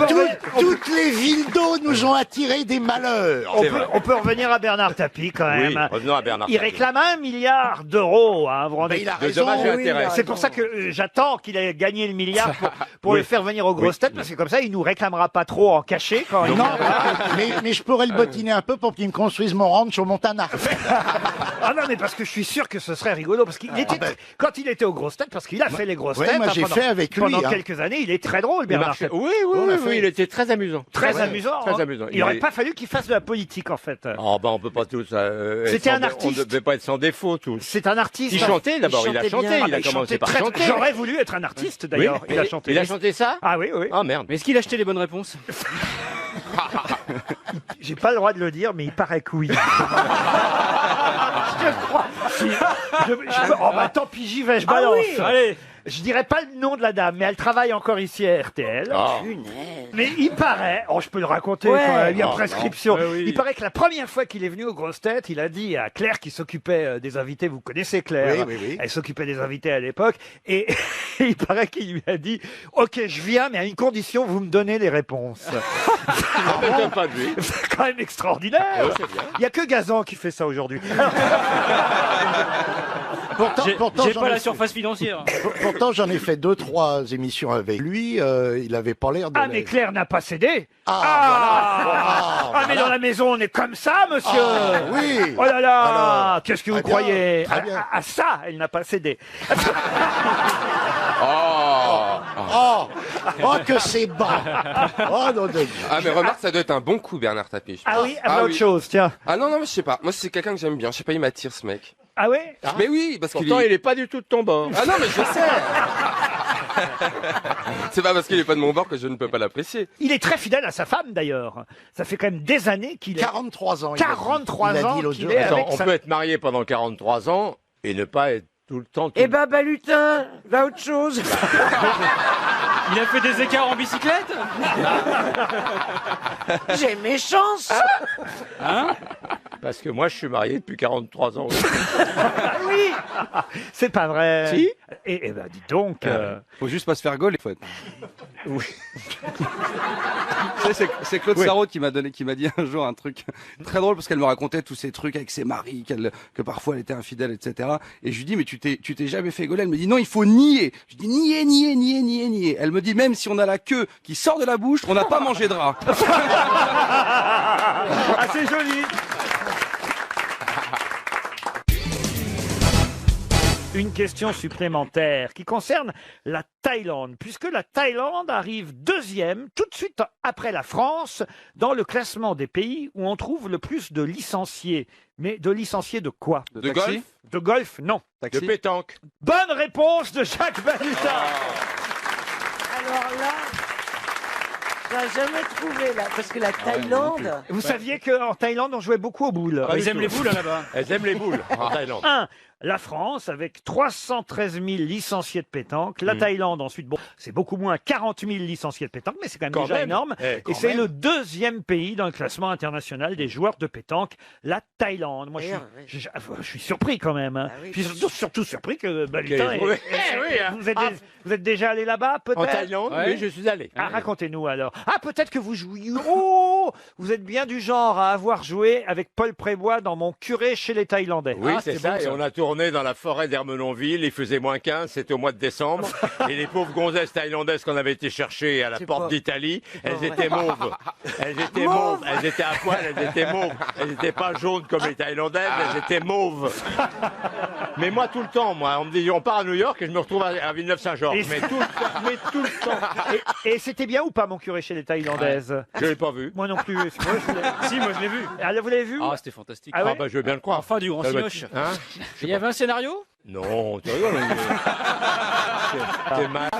toutes les villes d'eau nous ont attiré des malheurs. On peut revenir à Bernard Tapie, quand Oui, même. revenons à Bernard Il Tapie. réclame 1 milliard d'euros. Hein, vous vous rendez Mais il a De raison. dommages et oui, intérêts. C'est pour ça que j'attends qu'il ait gagné le milliard pour Oui. le faire venir aux grosses têtes, parce que comme ça, il nous réclamera pas trop en cachet quand il Non, mais je pourrais le bottiner un peu pour qu'il me construise mon ranch au Montana. Ah non, mais parce que je suis sûr que ce serait rigolo, parce qu'il était, quand il était aux grosses têtes, parce qu'il a fait les grosses Ouais, têtes. moi, hein, j'ai pendant- fait avec lui, Pendant hein. quelques années, il est très drôle, Il Bernard marchait. Tapie. Oui, il était très amusant. Très Ouais, amusant. très hein. amusant. Il n'aurait pas fallu qu'il fasse de la politique, en fait. Oh, on peut pas tous. C'était être un sans- artiste. On ne devait pas être sans défaut, tous. C'est un artiste. Il chantait d'abord, il a chantait chanté, bien. il a Il commencé chantait par très- chanter. J'aurais voulu être un artiste, d'ailleurs. Oui, Il a chanté. Il a chanté ça? Ah oui, oui. Ah merde. Mais est-ce qu'il a acheté les bonnes réponses? J'ai pas le droit de le dire, mais il paraît que oui. Je crois. Si. Oh bah tant pis, j'y vais, je balance. Allez. Je dirais pas le nom de la dame, mais elle travaille encore ici à RTL. Ah. Mais il paraît, je peux le raconter Ouais. quand même, il y a Oh, prescription. non. Ouais, oui. Il paraît que la première fois qu'il est venu aux grosses têtes, il a dit à Claire qui s'occupait des invités, vous connaissez Claire, Oui. elle s'occupait des invités à l'époque, et il paraît qu'il lui a dit, ok je viens, mais à une condition, vous me donnez les réponses. Ça m'étonne pas de lui. C'est quand même extraordinaire. Ouais, c'est bien. Il y a que Gazan qui fait ça aujourd'hui. Pourtant, J'ai j'en pas ai la fait- surface financière. Pourtant, j'en ai fait 2-3 émissions avec lui. Il avait pas l'air de. Ah, mais Claire n'a pas cédé. Ah, Mais dans la maison, on est comme ça, monsieur. Ah, oui. Oh là là, Alors, qu'est-ce que vous très bien, croyez très bien. À ça, elle n'a pas cédé. Oh, que c'est bas. Oh, non, non. Ah, mais remarque, ça doit être un bon coup, Bernard Tapie. je Ah pense. oui, autre chose, tiens. Ah non, mais je sais pas. Moi, c'est quelqu'un que j'aime bien. Je sais pas, il m'attire, ce mec. Ah oui Mais oui, parce qu'il Pourtant, il est pas du tout de ton bord. Ah non, mais je sais. C'est pas parce qu'il est pas de mon bord que je ne peux pas l'apprécier. Il est très fidèle à sa femme, d'ailleurs. Ça fait quand même des années qu'il est... 43 ans. il a dit. 43 Il a dit ans l'autre qu'il jour. est Attends, avec on sa... peut être marié pendant 43 ans et ne pas être tout le temps. Eh ben, Balutin, va autre chose. Il a fait des écarts en bicyclette? J'ai mes chances. Parce que moi, je suis marié depuis 43 ans. Ah oui. C'est pas vrai. Si. Et ben, dis donc... Faut juste pas se faire gauler, faut être. Oui. C'est Claude Oui. Sarraute qui m'a dit un jour un truc très drôle parce qu'elle me racontait tous ces trucs avec ses maris, que parfois elle était infidèle, etc. Et je lui dis, mais tu t'es jamais fait gauler? Elle me dit, non, il faut nier. Je dis, nier. Elle me dit, même si on a la queue qui sort de la bouche, on n'a pas mangé de rat. Ah, c'est joli. Une question supplémentaire qui concerne la Thaïlande, puisque la Thaïlande arrive deuxième, tout de suite après la France, dans le classement des pays où on trouve le plus de licenciés. Mais de licenciés de quoi? De golf? De golf, non. De pétanque. Bonne réponse de Jacques Balutin. Alors là, j'ai jamais trouvé là, parce que la Thaïlande. Vous saviez qu'en Thaïlande, on jouait beaucoup aux boules. Ils aiment les boules là-bas. Elles aiment les boules en Thaïlande. 1. La France, avec 313 000 licenciés de pétanque. La Thaïlande, ensuite, bon, c'est beaucoup moins, 40 000 licenciés de pétanque, mais c'est quand même déjà énorme. Et c'est le deuxième pays dans le classement international des joueurs de pétanque, la Thaïlande. Moi, je suis surpris quand même. Hein. oui. Je suis surtout surpris que Balutin... Oui, oui, hein. Vous êtes déjà allé là-bas, peut-être? En Thaïlande, Ouais. oui, je suis allé. Ah, racontez-nous alors. Ah, peut-être que vous jouiez... Oh, vous êtes bien du genre à avoir joué avec Paul Prébois dans Mon curé chez les Thaïlandais. Oui, c'est ça. Et on a tourné dans la forêt d'Ermenonville. Il faisait moins 15, c'était au mois de décembre. Et les pauvres gonzesses thaïlandaises qu'on avait été chercher à la porte d'Italie, elles étaient mauves. Elles étaient mauves. Elles étaient à poil, elles étaient mauves. Elles n'étaient pas jaunes comme les Thaïlandaises, elles étaient mauves. Mais moi, tout le temps, on me dit, on part à New York et je me retrouve à Villeneuve-Saint-Georges. Mais tout le temps. Et c'était bien ou pas Mon curé chez les Thaïlandaises? Je l'ai pas vu. Moi non plus. Si, moi je l'ai vu. Ah, vous l'avez vu? Ah, c'était fantastique. Ah ouais bah, je veux bien le croire. Enfin, du grand Ça doit cinoche. être- hein Il y avait un scénario? Non, tu rigoles. T'es malade.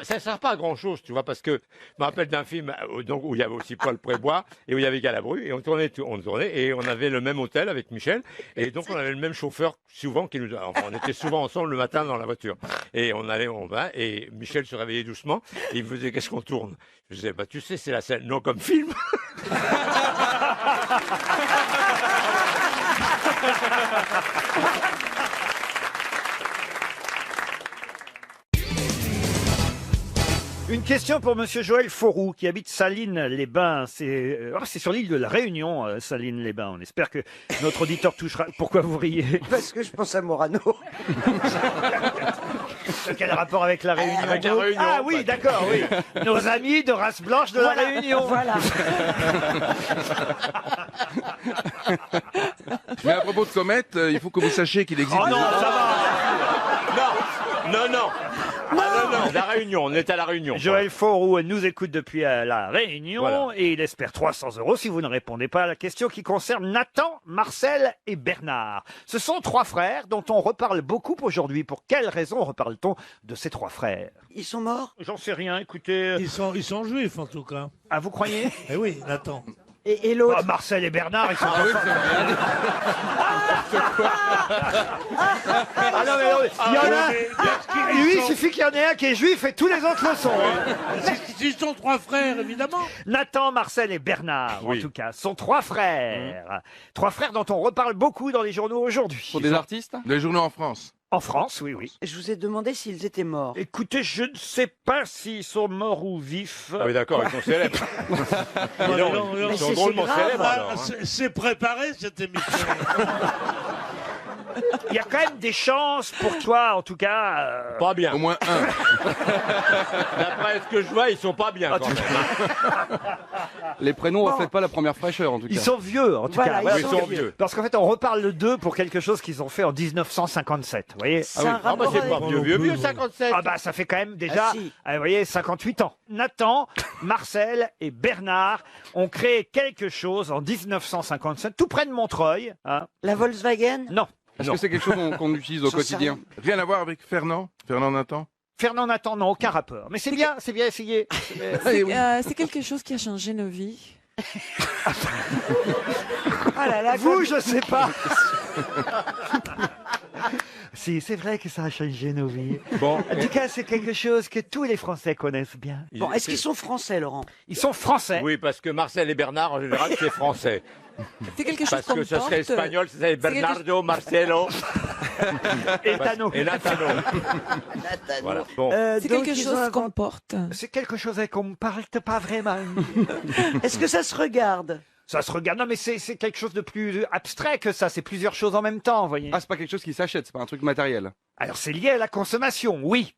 Ça sert pas à grand chose, tu vois, parce que je me rappelle d'un film donc, où il y avait aussi Paul Prébois et où il y avait Galabru et on tournait et on avait le même hôtel avec Michel et donc on avait le même chauffeur souvent on était souvent ensemble le matin dans la voiture et on va et Michel se réveillait doucement et il me disait qu'est-ce qu'on tourne? Je disais bah tu sais c'est la scène non comme film. Une question pour Monsieur Joël Fauroux qui habite Salines-les-Bains. C'est sur l'île de la Réunion, Salines-les-Bains. On espère que notre auditeur touchera. Pourquoi vous riez? Parce que je pense à Morano. Quel rapport avec la Réunion? Avec la Réunion, Ah oui, d'accord, oui. Nos amis de race blanche de Voilà, la Réunion. voilà. Mais à propos de comètes, il faut que vous sachiez qu'il existe. Oh non, ça va. Non. La Réunion, on est à la Réunion. Joël Fauroux nous écoute depuis la Réunion Voilà. et il espère 300 € si vous ne répondez pas à la question qui concerne Nathan, Marcel et Bernard. Ce sont trois frères dont on reparle beaucoup aujourd'hui. Pour quelle raison reparle-t-on de ces trois frères? Ils sont morts? J'en sais rien, écoutez. Ils sont juifs en tout cas. Ah, vous croyez? Eh oui, Nathan. Et l'autre? Ah, Marcel et Bernard, ils sont Ah oui, pas- c'est vrai. Ah non, mais non, il y en a. Lui, il suffit qu'il y en ait un qui est juif et tous les autres le sont. hein. S'ils sont trois frères, évidemment. Nathan, Marcel et Bernard, en Oui. tout cas, sont trois frères. Trois frères dont on reparle beaucoup dans les journaux aujourd'hui. Pour des artistes? Les journaux en France. En France, oui, oui. Je vous ai demandé s'ils étaient morts. Écoutez, je ne sais pas s'ils sont morts ou vifs. Ah oui d'accord, ils sont célèbres. Ils sont drôlement célèbres. alors, hein. C'est préparé cette émission. Il y a quand même des chances pour toi, en tout cas. Pas bien. Au moins un. D'après ce que je vois, ils sont pas bien quand même. Les prénoms reflètent pas la première fraîcheur, en tout cas. Ils sont vieux, en tout Voilà, cas. ils Voilà. Ils sont vieux. Parce qu'en fait, on reparle d'eux pour quelque chose qu'ils ont fait en 1957. Vous voyez? C'est un Ah bah rapport c'est pas avec... vieux, 57. Ah bah ça fait quand même déjà, Ah, si. vous voyez, 58 ans. Nathan, Marcel et Bernard ont créé quelque chose en 1957, tout près de Montreuil. Hein. La Volkswagen? Non. Est-ce que c'est quelque chose qu'on utilise au J'en sais quotidien? Rien à voir avec Fernand Nathan. Fernand Nathan, non, aucun rapport. Mais c'est bien essayé. C'est quelque chose qui a changé nos vies. Ah là là, Vous, je sais pas. Si, c'est vrai que ça a changé nos vies. Bon, En tout cas, c'est quelque chose que tous les Français connaissent bien. Bon, est-ce qu'ils sont français, Laurent? Ils sont français. Oui, parce que Marcel et Bernard, en général, c'est français. C'est quelque chose Parce qu'on que ce porte. serait espagnol, ce serait Bernardo, Marcelo Et Tano. et Natano. Voilà. Bon. C'est donc, quelque ils ont chose qu'on inventé- porte. C'est quelque chose qu'on ne parle pas vraiment. Est-ce que ça se regarde? Ça se regarde. Non, mais c'est quelque chose de plus abstrait que ça. C'est plusieurs choses en même temps, vous voyez. Ah, c'est pas quelque chose qui s'achète, c'est pas un truc matériel. Alors, c'est lié à la consommation, oui.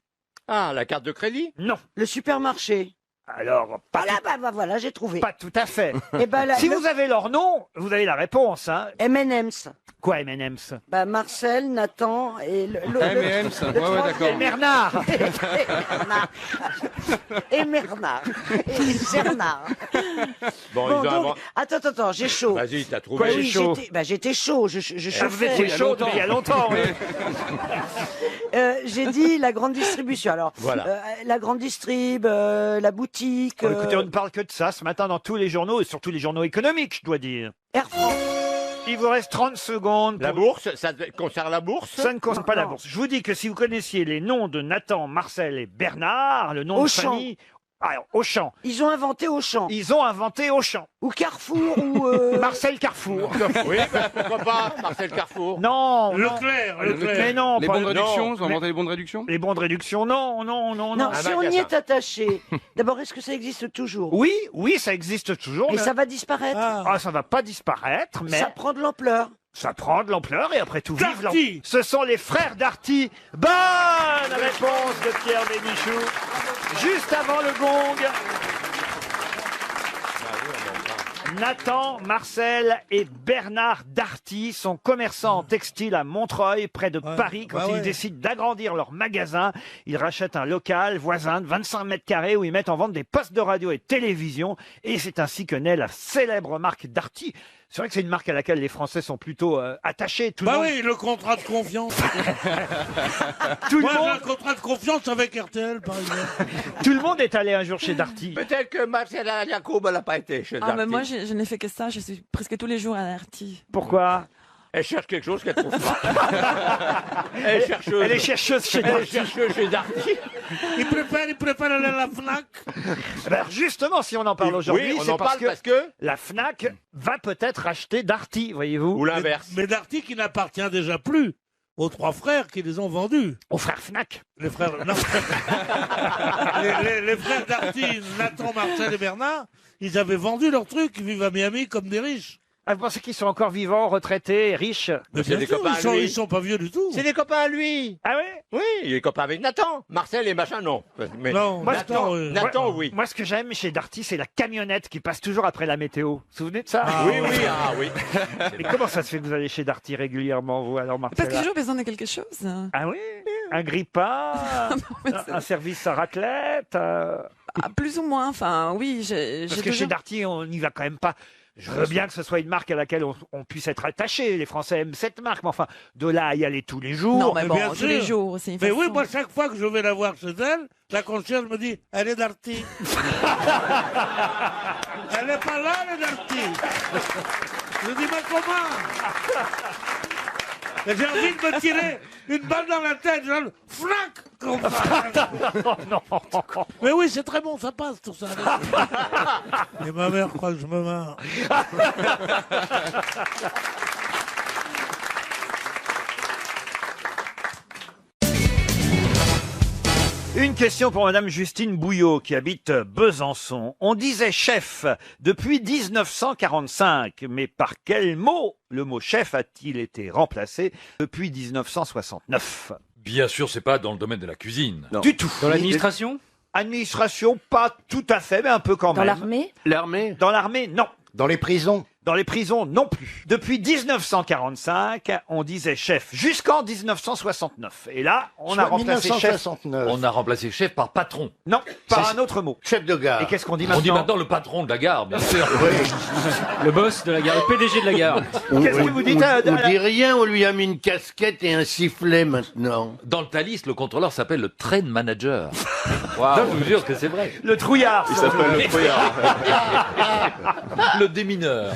Ah, la carte de crédit? Non. Le supermarché? Alors, pas, Voilà, j'ai trouvé. pas tout à fait. Eh ben, Si vous avez leur nom, vous avez la réponse. Hein. M&M's. Quoi, M&M's? Bah, Marcel, Nathan et M&M's, ouais, d'accord. Et Bernard. Et Bernard. Et Bernard. Bon, Bon, ils ont donc, attends, j'ai chaud. Vas-y, t'as trouvé. Quoi, Oui, j'ai chaud. j'étais chaud, je Ah, vous chauffais. étiez chaud il y a longtemps. Oui. J'ai dit la grande distribution. Alors, Voilà. la grande distrib, la boutique. Oh, écoutez, on ne parle que de ça ce matin dans tous les journaux, et surtout les journaux économiques, je dois dire. Air France. Il vous reste 30 secondes. La pour- bourse, ça concerne la bourse? Ça ne concerne pas la Non. bourse. Je vous dis que si vous connaissiez les noms de Nathan, Marcel et Bernard, le nom Auchan. de famille... Alors, Auchan. Ils ont inventé Auchan. Ils ont inventé Auchan. Ou Carrefour, ou... Marcel Carrefour. Oui, bah, pourquoi pas, Marcel Carrefour. Non, non. Leclerc, Leclerc. Mais non, Les pas- bons de réduction, non, ils ont inventé les bons de réduction Les bons de réduction, non, non, non, Non, non. si on y est attaché, d'abord, est-ce que ça existe toujours? Oui, oui, ça existe toujours. Et mais- ça va disparaître? Ah, ça va pas disparaître, mais... Ça prend de l'ampleur. Ça prend de l'ampleur et après tout vive Darty. Ce sont les frères Darty. Bonne réponse de Pierre Bénichou. Juste avant le gong. Nathan, Marcel et Bernard Darty sont commerçants en textile à Montreuil, près de Paris. Quand ils décident d'agrandir leur magasin, ils rachètent un local voisin de 25 mètres carrés où ils mettent en vente des postes de radio et de télévision. Et c'est ainsi que naît la célèbre marque Darty. C'est vrai que c'est une marque à laquelle les Français sont plutôt attachés. Tout le Bah monde... oui, le contrat de confiance. Tout le Moi, j'ai monde- un contrat de confiance avec RTL, par exemple. Tout le monde est allé un jour chez Darty. Peut-être que Marcel Yacoub, elle n'a pas été chez Ah, Darty. mais moi, je n'ai fait que ça. Je suis presque tous les jours à Darty. Pourquoi? Elle cherche quelque chose qu'elle trouve pas. Elle est chercheuse. Elle est chercheuse chez Elle est Darty. chercheuse chez Darty. Il préfère aller à la FNAC. Alors justement, si on en parle aujourd'hui, Oui, on c'est en parle parce que la Fnac va peut-être acheter Darty, voyez-vous. Ou l'inverse. Mais Darty qui n'appartient déjà plus aux trois frères qui les ont vendus. Aux frères Fnac. Les frères, non. les frères Darty, Nathan, Marcel et Bernard, ils avaient vendu leurs trucs, ils vivent à Miami comme des riches. Ah, vous pensez qu'ils sont encore vivants, retraités, riches? Mais C'est bien des sûr, copains à lui. ils sont pas vieux du tout. C'est des copains à lui. Ah ouais? Oui, il est copain avec Nathan. Marcel et machin, non. Mais Non, Nathan, Nathan, oui. Moi, ce que j'aime chez Darty, c'est la camionnette qui passe toujours après la météo. Vous vous souvenez de ça? Oui, oui, ah oui. Mais comment ça se fait que vous allez chez Darty régulièrement, vous, alors, Parce Marcella? que j'ai toujours besoin de quelque chose. Ah oui? Un grille-pain? un service à raclette? Ah, plus ou moins, enfin, oui. J'ai Parce que chez Darty, on n'y va quand même pas. Je veux bien que ce soit une marque à laquelle on puisse être attaché. Les Français aiment cette marque, mais enfin, de là à y aller tous les jours. Non, mais bon, bien tous les sûr. jours, c'est une Mais façon. oui, moi, chaque fois que je vais la voir chez elle, la concierge me dit, elle est Darty. Elle n'est pas là, elle est Darty. Je dis, mais comment? Et j'ai envie de me tirer une balle dans la tête, genre, flac, comme ça. non. Mais oui, c'est très bon, ça passe tout ça. Et ma mère croit que je me marre. Une question pour Madame Justine Bouillot qui habite Besançon. On disait chef depuis 1945, mais par quel mot le mot chef a-t-il été remplacé depuis 1969? Bien sûr, c'est pas dans le domaine de la cuisine. Du tout. Dans l'administration? Administration, pas tout à fait, mais un peu quand Dans même. l'armée? L'armée? Dans l'armée, non. Dans les prisons? Dans les prisons, non plus. Depuis 1945, on disait chef jusqu'en 1969. Et là, on a remplacé chef. 1969. On a remplacé chef par patron. Non, par un autre mot. Chef de gare. Et qu'est-ce qu'on dit On maintenant? dit maintenant le patron de la gare, bien sûr. Le boss de la gare, le PDG de la gare. Qu'est-ce que vous dites à On la- dit rien, on lui a mis une casquette et un sifflet maintenant. Dans le Thalys, le contrôleur s'appelle le train manager. Non, je vous jure que c'est vrai. Le trouillard. Il s'appelle le trouillard. Le démineur.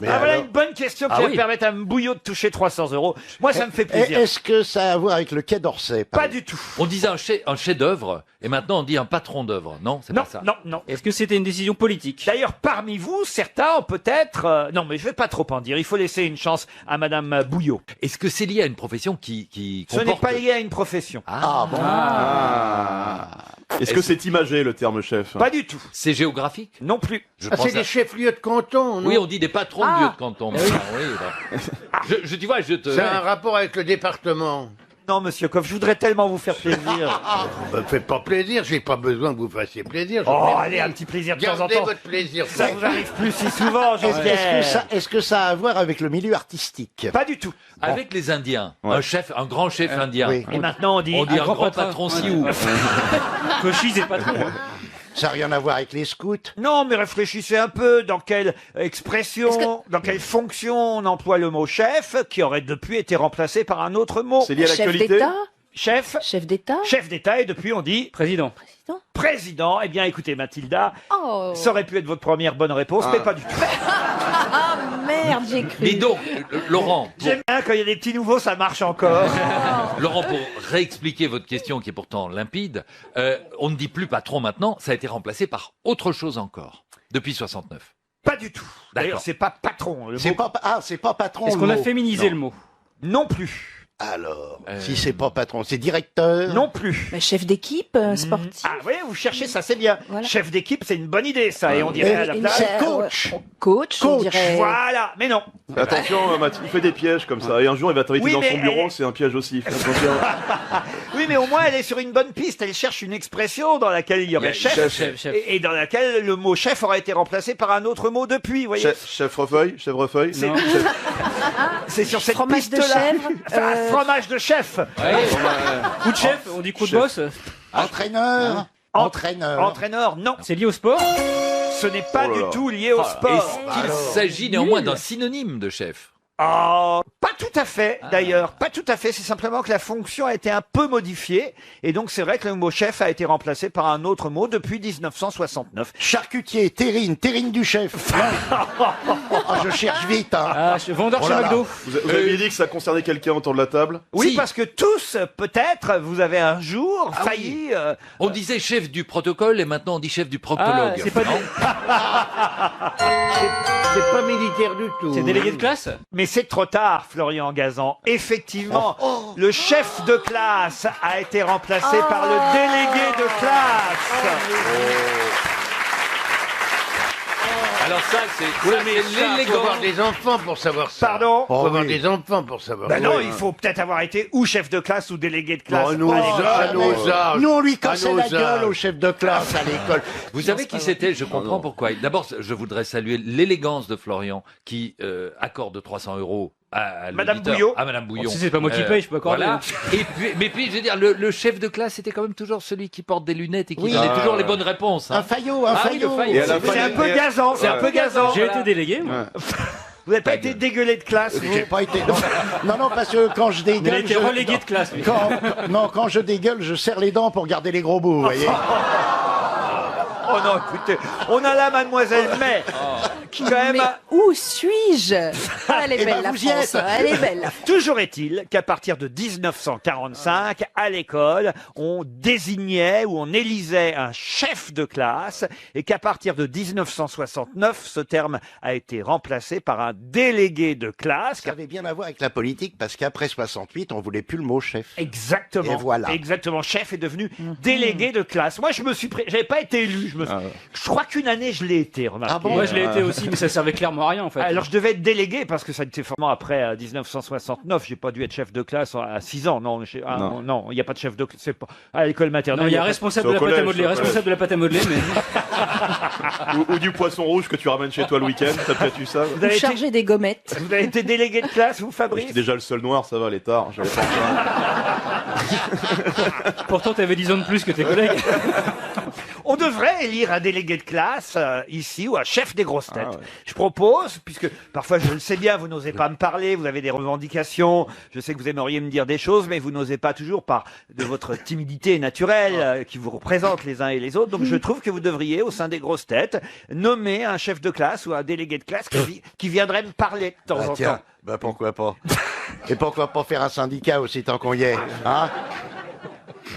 Ah, voilà une bonne question qui Ah va oui. permettre à Bouillot de toucher 300 €. Moi, ça me fait plaisir. Est-ce que ça a à voir avec le Quai d'Orsay? Pas du tout. On disait un chef-d'œuvre, et maintenant on dit un patron d'œuvre. Non, c'est Non, pas ça. non, non. Est-ce que c'était une décision politique? D'ailleurs, parmi vous, certains ont peut-être... non, mais je vais pas trop en dire. Il faut laisser une chance à Madame Bouillot. Est-ce que c'est lié à une profession qui Ce n'est comporte... pas lié à une profession. Ah, bon. Est-ce que c'est imagé le terme chef? Pas du tout. C'est géographique? Non plus. Je Ah, pense c'est à- des chefs-lieux de canton, non? Oui, on dit des patrons de lieux de canton. Ah oui, bah. Tu vois, je te... C'est un rapport avec le département. Non, monsieur Coff, je voudrais tellement vous faire plaisir. Me faites pas plaisir, j'ai pas besoin que vous fassiez plaisir. Oh, allez, un petit plaisir de temps en Gardez temps. votre plaisir. Ça vous arrive plus si souvent, Est-ce j'espère. est-ce que ça a à voir avec le milieu artistique? Pas du tout. Avec les Indiens, Ouais. un grand chef indien. oui. Et maintenant, on dit... On dit un grand patron. patron sioux. Cochise et patron. Ça n'a rien à voir avec les scouts? Non, mais réfléchissez un peu dans quelle expression, dans quelle fonction on emploie le mot chef, qui aurait depuis été remplacé par un autre mot. C'est lié à Chef l'actualité? d'État? Chef. Chef d'État. Chef d'État, et depuis on dit Président. président. Eh bien, écoutez, Mathilda, Oh. ça aurait pu être votre première bonne réponse, mais pas du tout. Ah merde, j'ai cru. Mais donc, Laurent, J'aime bien quand il y a des petits nouveaux, ça marche encore. Laurent, pour réexpliquer votre question qui est pourtant limpide, on ne dit plus patron maintenant, ça a été remplacé par autre chose encore, depuis 69. Pas du tout. D'ailleurs, D'accord. c'est pas patron. Le C'est mot. pas, c'est pas patron. Est-ce le qu'on a mot. féminisé le mot? Non plus. Alors, si c'est pas patron, c'est directeur. Non plus. Mais chef d'équipe sportif. Ah oui, vous cherchez ça, c'est bien. Voilà. Chef d'équipe, c'est une bonne idée, ça. Et on dirait à la Une place. chef- coach. Coach, on dirait. Voilà, mais non. Attention, Mathilde, il fait des pièges comme ça. Et un jour, il va t'inviter Oui, dans mais son bureau, elle- c'est un piège aussi. Fais attention. Oui, mais au moins, elle est sur une bonne piste. Elle cherche une expression dans laquelle il y aurait chef, chef. Et dans laquelle le mot chef aurait été remplacé par un autre mot depuis, vous voyez. Chèvrefeuille, chèvrefeuille. C'est- Non. C'est sur cette Fromage de piste-là. chèvre, Enfin, fromage de chef. Coup de chef, on dit coup de Chef. boss. Entraîneur. Entraîneur. Entraîneur, non. C'est lié au sport? Ce n'est pas Oh là du là. tout lié au sport. Est-ce qu'il s'agit néanmoins d'un synonyme de chef? Ah, pas tout à fait, d'ailleurs. Pas tout à fait. C'est simplement que la fonction a été un peu modifiée. Et donc, c'est vrai que le mot chef a été remplacé par un autre mot depuis 1969. Charcutier, terrine du chef. Ah, je cherche vite. Hein. Ah, vendeur Oh chez là là. McDo. Vous aviez dit que ça concernait quelqu'un autour de la table? Oui, Si. parce que tous, peut-être, vous avez un jour failli... On disait chef du protocole et maintenant on dit chef du proctologue. Ah, c'est pas, Non C'est pas militaire du tout. c'est délégué de classe? Mais c'est trop tard, Florian Gazan. Effectivement, le chef de classe a été remplacé par le délégué de classe. Alors ça, c'est Oui, ça, mais c'est ça, faut l'élégance. avoir des enfants pour savoir ça. Pardon Faut avoir des enfants pour savoir Ben ça. non, il faut peut-être avoir été ou chef de classe ou délégué de classe. Oh, nous, à nos âges. Nous, on lui cassait À nos la gueule âges. au chef de classe à l'école. Vous savez qui c'était? Je comprends pourquoi. D'abord, je voudrais saluer l'élégance de Florian qui accorde 300 € à Madame l'auditeur. Bouillot. À Madame Bouillon. Si c'est pas moi qui paye, je peux accorder. Voilà. Et puis, mais puis, je veux dire, le chef de classe, c'était quand même toujours celui qui porte des lunettes et qui Oui. donnait Ah, toujours les ouais. bonnes réponses. hein. Un faillot, Ah oui, le faillot. Et à la C'est un peu gazant, c'est un peu gazant. J'ai été délégué, moi. Vous n'avez pas été dégueulé de classe, vous J'ai pas été. Non, non, parce que quand je Il a dégueule. été relégué de classe, lui. Quand je dégueule, je serre les dents pour garder les gros bouts, vous voyez. Oh non, écoutez, on a là Mademoiselle May, qui quand même... Mais où suis-je? Ah, elle est Eh ben, belle, la vous y France. êtes. Elle est belle. Toujours est-il qu'à partir de 1945, à l'école, on désignait ou on élisait un chef de classe et qu'à partir de 1969, ce terme a été remplacé par un délégué de classe. Ça avait bien à voir avec la politique parce qu'après 68, on voulait plus le mot chef. Exactement. Et voilà. Exactement. Chef est devenu délégué de classe. Moi, j'avais pas été élu. Je crois qu'une année, je l'ai été, remarquez. Ah bon Moi, je l'ai été aussi, mais ça servait clairement à rien, en fait. Alors, je devais être délégué parce que ça était vraiment après 1969. J'ai pas dû être chef de classe à 6 ans. Non, non, il n'y a pas de chef de classe. C'est pas à l'école maternelle. Non, il y a pas- responsable C'est de au la pâte à collège, modeler, c'est au responsable de la pâte à modeler, mais... Ou du poisson rouge que tu ramènes chez toi le week-end, t'as peut-être eu ça? Vous avez, été, Chargé des gommettes. vous avez été délégué de classe, vous, Fabrice? J'étais déjà le seul noir, ça va, les tard. J'avais pas Pourtant, t'avais 10 ans de plus que tes collègues. On devrait élire un délégué de classe ici ou un chef des grosses têtes. Ah ouais. Je propose, puisque parfois je le sais bien, vous n'osez pas me parler, vous avez des revendications, je sais que vous aimeriez me dire des choses, mais vous n'osez pas toujours par de votre timidité naturelle qui vous représente les uns et les autres. Donc je trouve que vous devriez, au sein des grosses têtes, nommer un chef de classe ou un délégué de classe qui viendrait me parler de temps en temps. Bah pourquoi pas. Et pourquoi pas faire un syndicat aussi tant qu'on y est, hein?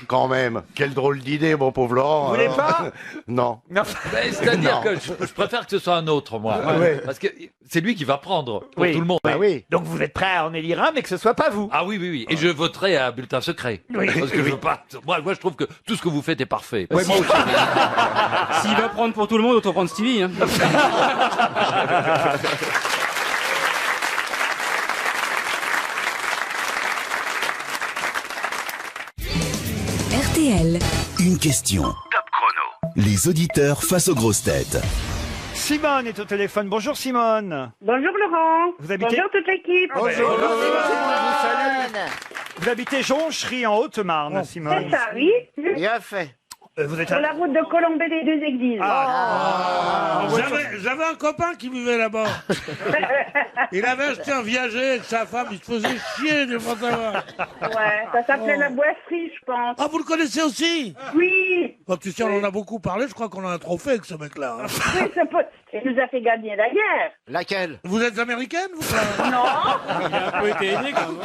Quand même, quelle drôle d'idée, mon pauvre Laurent. Vous voulez alors. pas? Non. Non. Ben, c'est-à-dire Non. que je préfère que ce soit un autre, moi. Ouais. Parce que c'est lui qui va prendre pour Oui. tout le monde. Bah oui. Donc vous êtes prêt à en élire un, mais que ce soit pas vous. Ah oui, oui, oui. Et je voterai à bulletin secret. Oui. Parce que je veux pas. Moi, je trouve que tout ce que vous faites est parfait. Ouais, moi aussi. S'il va prendre pour tout le monde, autant prendre Stevie. Hein. RTL. Une question. Top chrono. Les auditeurs face aux grosses têtes. Simone est au téléphone. Bonjour Simone. Bonjour Laurent. Vous habitez- Bonjour toute l'équipe. Bonjour. Vous habitez Jonchery en Haute-Marne, Simone. C'est ça, oui. Bien fait. Vous êtes Sur la route de Colombey les deux églises. J'avais un copain qui vivait là-bas. Il avait acheté un viager avec sa femme, il se faisait chier de pas savoir. Ouais, ça s'appelait la boisserie, je pense. Ah, vous le connaissez aussi? Oui. Bah, tu sais, on en a beaucoup parlé, je crois qu'on a un trophée avec ce mec-là. hein. Oui, il nous a fait gagner la guerre. Laquelle? Vous êtes américaine, vous? Non. Il a un peu été aidé quand même.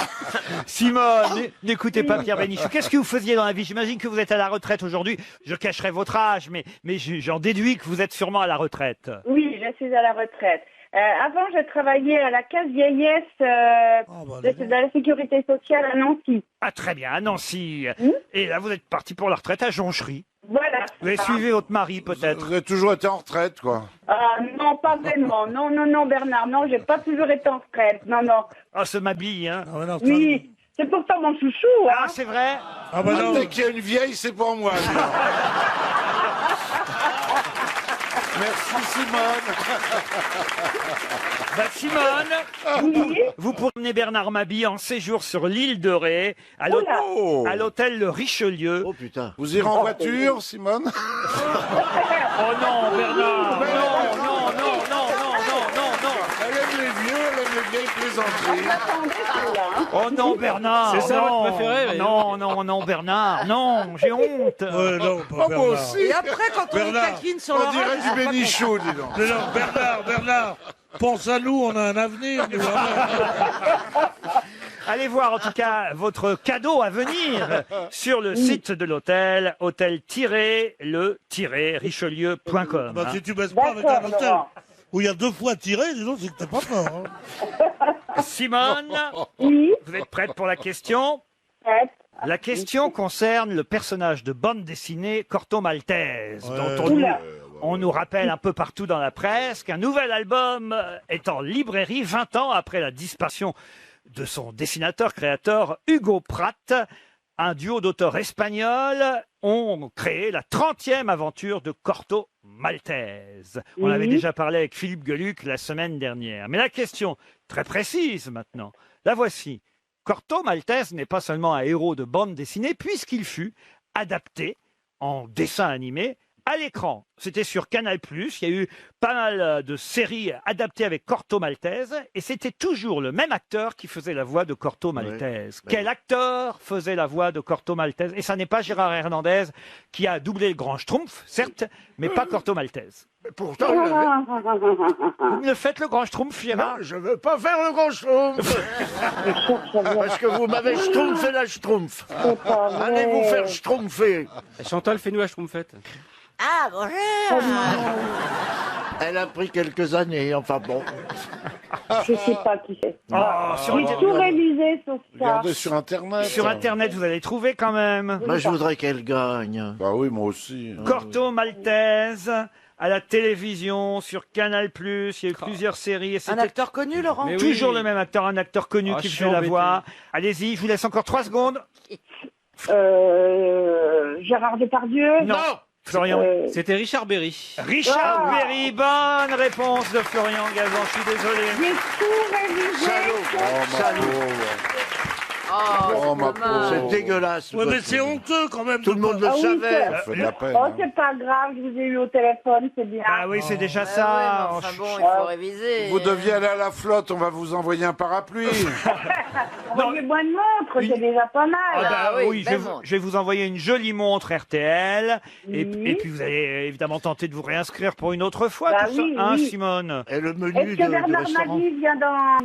Simone, n'écoutez pas Pierre Bénichou. Qu'est-ce que vous faisiez dans la vie? J'imagine que vous êtes à la retraite aujourd'hui. Je cacherai votre âge, mais j'en déduis que vous êtes sûrement à la retraite. Oui, je suis à la retraite. Avant, je travaillais à la case vieillesse de la sécurité sociale à Nancy. Ah, très bien, à Nancy. Et là, vous êtes parti pour la retraite à Jonchery. Voilà. Vous avez suivi votre mari, peut-être? Vous avez toujours été en retraite, quoi. Ah non, pas vraiment. Non, non, non, Bernard, non, j'ai pas toujours été en retraite. Non, non. Ah, ce Mabille, hein? Oui, c'est pourtant mon chouchou, hein. Ah, c'est vrai? Ah bah non. Dès qu'il y a une vieille, c'est pour moi. Merci Simone. Bah, Simone, vous pourrez emmener Bernard Mabille en séjour sur l'île de Ré, à l'hôtel Le Richelieu. Oh putain. Vous irez en voiture, Simone? Oh non, Bernard! Non, non, non, non, non, non, non, non! Elle aime les vieux, elle aime les vieilles plaisanteries. Oh non, Bernard! C'est ça non, votre préféré? Non, non, non, Bernard! Non, j'ai honte! Non, pas Oh, moi Bernard. aussi. Et après, quand on Bernard, est taquine sur On l'oreille... dirait du Bénichou, dis donc. Mais non, Bernard, pense à nous, on a un avenir. nous, hein. Allez voir en tout cas votre cadeau à venir sur le site de l'hôtel, hôtel-le-richelieu.com. Bah, si tu baisses pas avec un D'accord, hôtel Laurent. où il y a 2 fois tiré, disons, c'est que t'es pas fort. hein. Simone, Oui, vous êtes prête pour la question? prête. La question concerne le personnage de bande dessinée Corto Maltese, dont Oula. on nous rappelle un peu partout dans la presse qu'un nouvel album est en librairie 20 ans après la disparition de son dessinateur-créateur Hugo Pratt. Un duo d'auteurs espagnols ont créé la 30e aventure de Corto Maltese. On avait déjà parlé avec Philippe Gueluc la semaine dernière. Mais la question, très précise maintenant, la voici. Corto Maltese n'est pas seulement un héros de bande dessinée, puisqu'il fut adapté en dessin animé à l'écran. C'était sur Canal+, il y a eu pas mal de séries adaptées avec Corto Maltese, et c'était toujours le même acteur qui faisait la voix de Corto Maltese. Quel acteur faisait la voix de Corto Maltese? Et ça n'est pas Gérard Hernandez qui a doublé le Grand Schtroumpf, certes, mais pas Corto Maltese. Pourtant, Vous me faites le Grand Schtroumpf, Gérard? je veux pas faire le grand schtroumpf. Parce que vous m'avez schtroumpfé la schtroumpf. Allez vous faire schtroumpfer. Chantal, fais-nous la schtroumpfette. Ah, bonjour. Elle a pris quelques années, enfin bon. Je sais pas qui c'est. Sur J'ai tout révisé sauf ça. Regardez sur Internet. Sur Internet, vous allez trouver quand même. Moi, je voudrais qu'elle gagne. Bah oui, moi aussi. Corto Maltese à la télévision, sur Canal+, il y a eu plusieurs séries. Et Un c'était acteur connu, Laurent? Mais oui. toujours le même acteur, un acteur connu Ah, qui je fait suis la embêté. voix. Allez-y, je vous laisse encore 3 secondes. Gérard Depardieu. Non, Florian. C'était Richard Berry. Richard Ah. Berry, bonne réponse de Florian Gazan, je suis désolé. J'ai tout révisé. Oh, ma pauvre. C'est dégueulasse. Ouais, mais c'est honteux quand même. Tout le monde le Ah oui, savait. Ça fait de la peine. Oh, hein. c'est pas grave, je vous ai eu au téléphone, c'est bien. Ah oui, c'est déjà Ah ça. ouais, mais enfin bon, il faut réviser. Vous deviez aller à la flotte, on va vous envoyer un parapluie. Envoyez-moi une montre, c'est déjà pas mal. Ah bah oui, oui, belle je vais vous envoyer une jolie montre RTL. Et Oui. puis vous allez évidemment tenter de vous réinscrire pour une autre fois, Bah tout ça, oui, hein, oui. Simone? Et le Est-ce menu que du Bernard restaurant. Mabille vient dans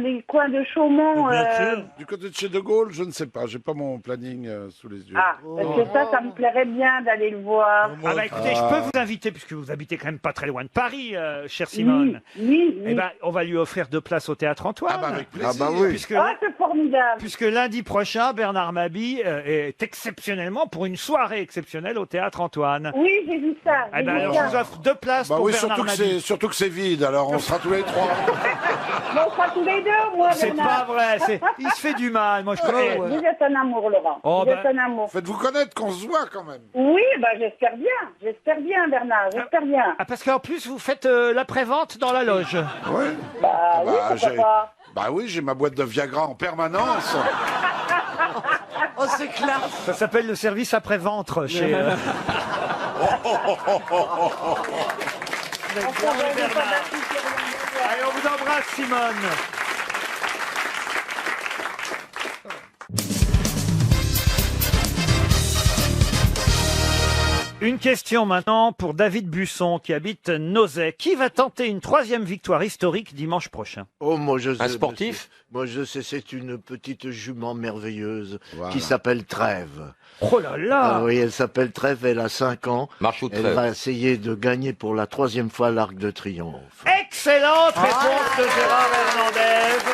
les coins de Chaumont Bien sûr. Du côté de chez De Gaulle, je ne sais pas, j'ai pas mon planning sous les yeux. Ah, parce que ça me plairait bien d'aller le voir. Ah bah écoutez, je peux vous inviter, puisque vous habitez quand même pas très loin de Paris, chère Simone. Oui, Eh ben, on va lui offrir 2 places au Théâtre Antoine. Ah bah avec plaisir. Ah bah oui. Puisque, Ah, c'est formidable. puisque lundi prochain, Bernard Mabille est exceptionnellement, pour une soirée exceptionnelle au Théâtre Antoine. Oui, j'ai vu ça. Eh j'ai ben, vu alors ça. je vous offre 2 places Bah pour oui, Bernard Mabille. surtout que c'est vide, alors on sera tous les trois. Bon, on sera tous les deux, moi, C'est Bernard. pas vrai, il se fait du mal, moi je connais. Vous êtes un amour, Laurent. Oh, vous êtes bah. un amour. Faites-vous connaître qu'on se voit quand même. Oui, bah j'espère bien, Bernard, j'espère bien. Ah, parce qu'en plus, vous faites la prévente dans la loge. Ouais. Bah oui, Bah, pourquoi pas. Bah oui, j'ai ma boîte de Viagra en permanence. Oh, c'est classe. Ça s'appelle le service après-ventre chez... Allez, on vous embrasse, Simone. Une question maintenant pour David Busson qui habite Nozay. Qui va tenter une 3e victoire historique dimanche prochain? Oh, moi je sais. Un sportif? Moi je sais, c'est une petite jument merveilleuse qui s'appelle Trèves. Oh là là! Ah oui, elle s'appelle Trèves, elle a 5 ans. Marche ou Elle trêve? va essayer de gagner pour la 3e fois l'Arc de Triomphe. Excellente réponse de Gérard Hernandez.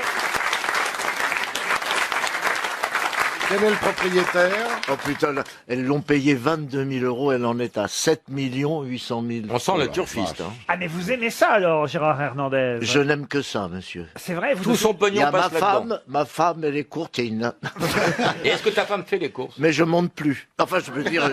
Quel est le propriétaire? Oh putain, là, elles l'ont payé 22 000 €, elle en est à 7 800 000. On sent le turfiste. Hein. Ah mais vous aimez ça alors, Gérard Hernandez? Je n'aime que ça, monsieur. C'est vrai, vous... Tout son Il y pognon a passe là-dedans. ma femme, elle est courtine. Et est-ce que ta femme fait les courses? Mais je monte plus. Enfin, je veux dire...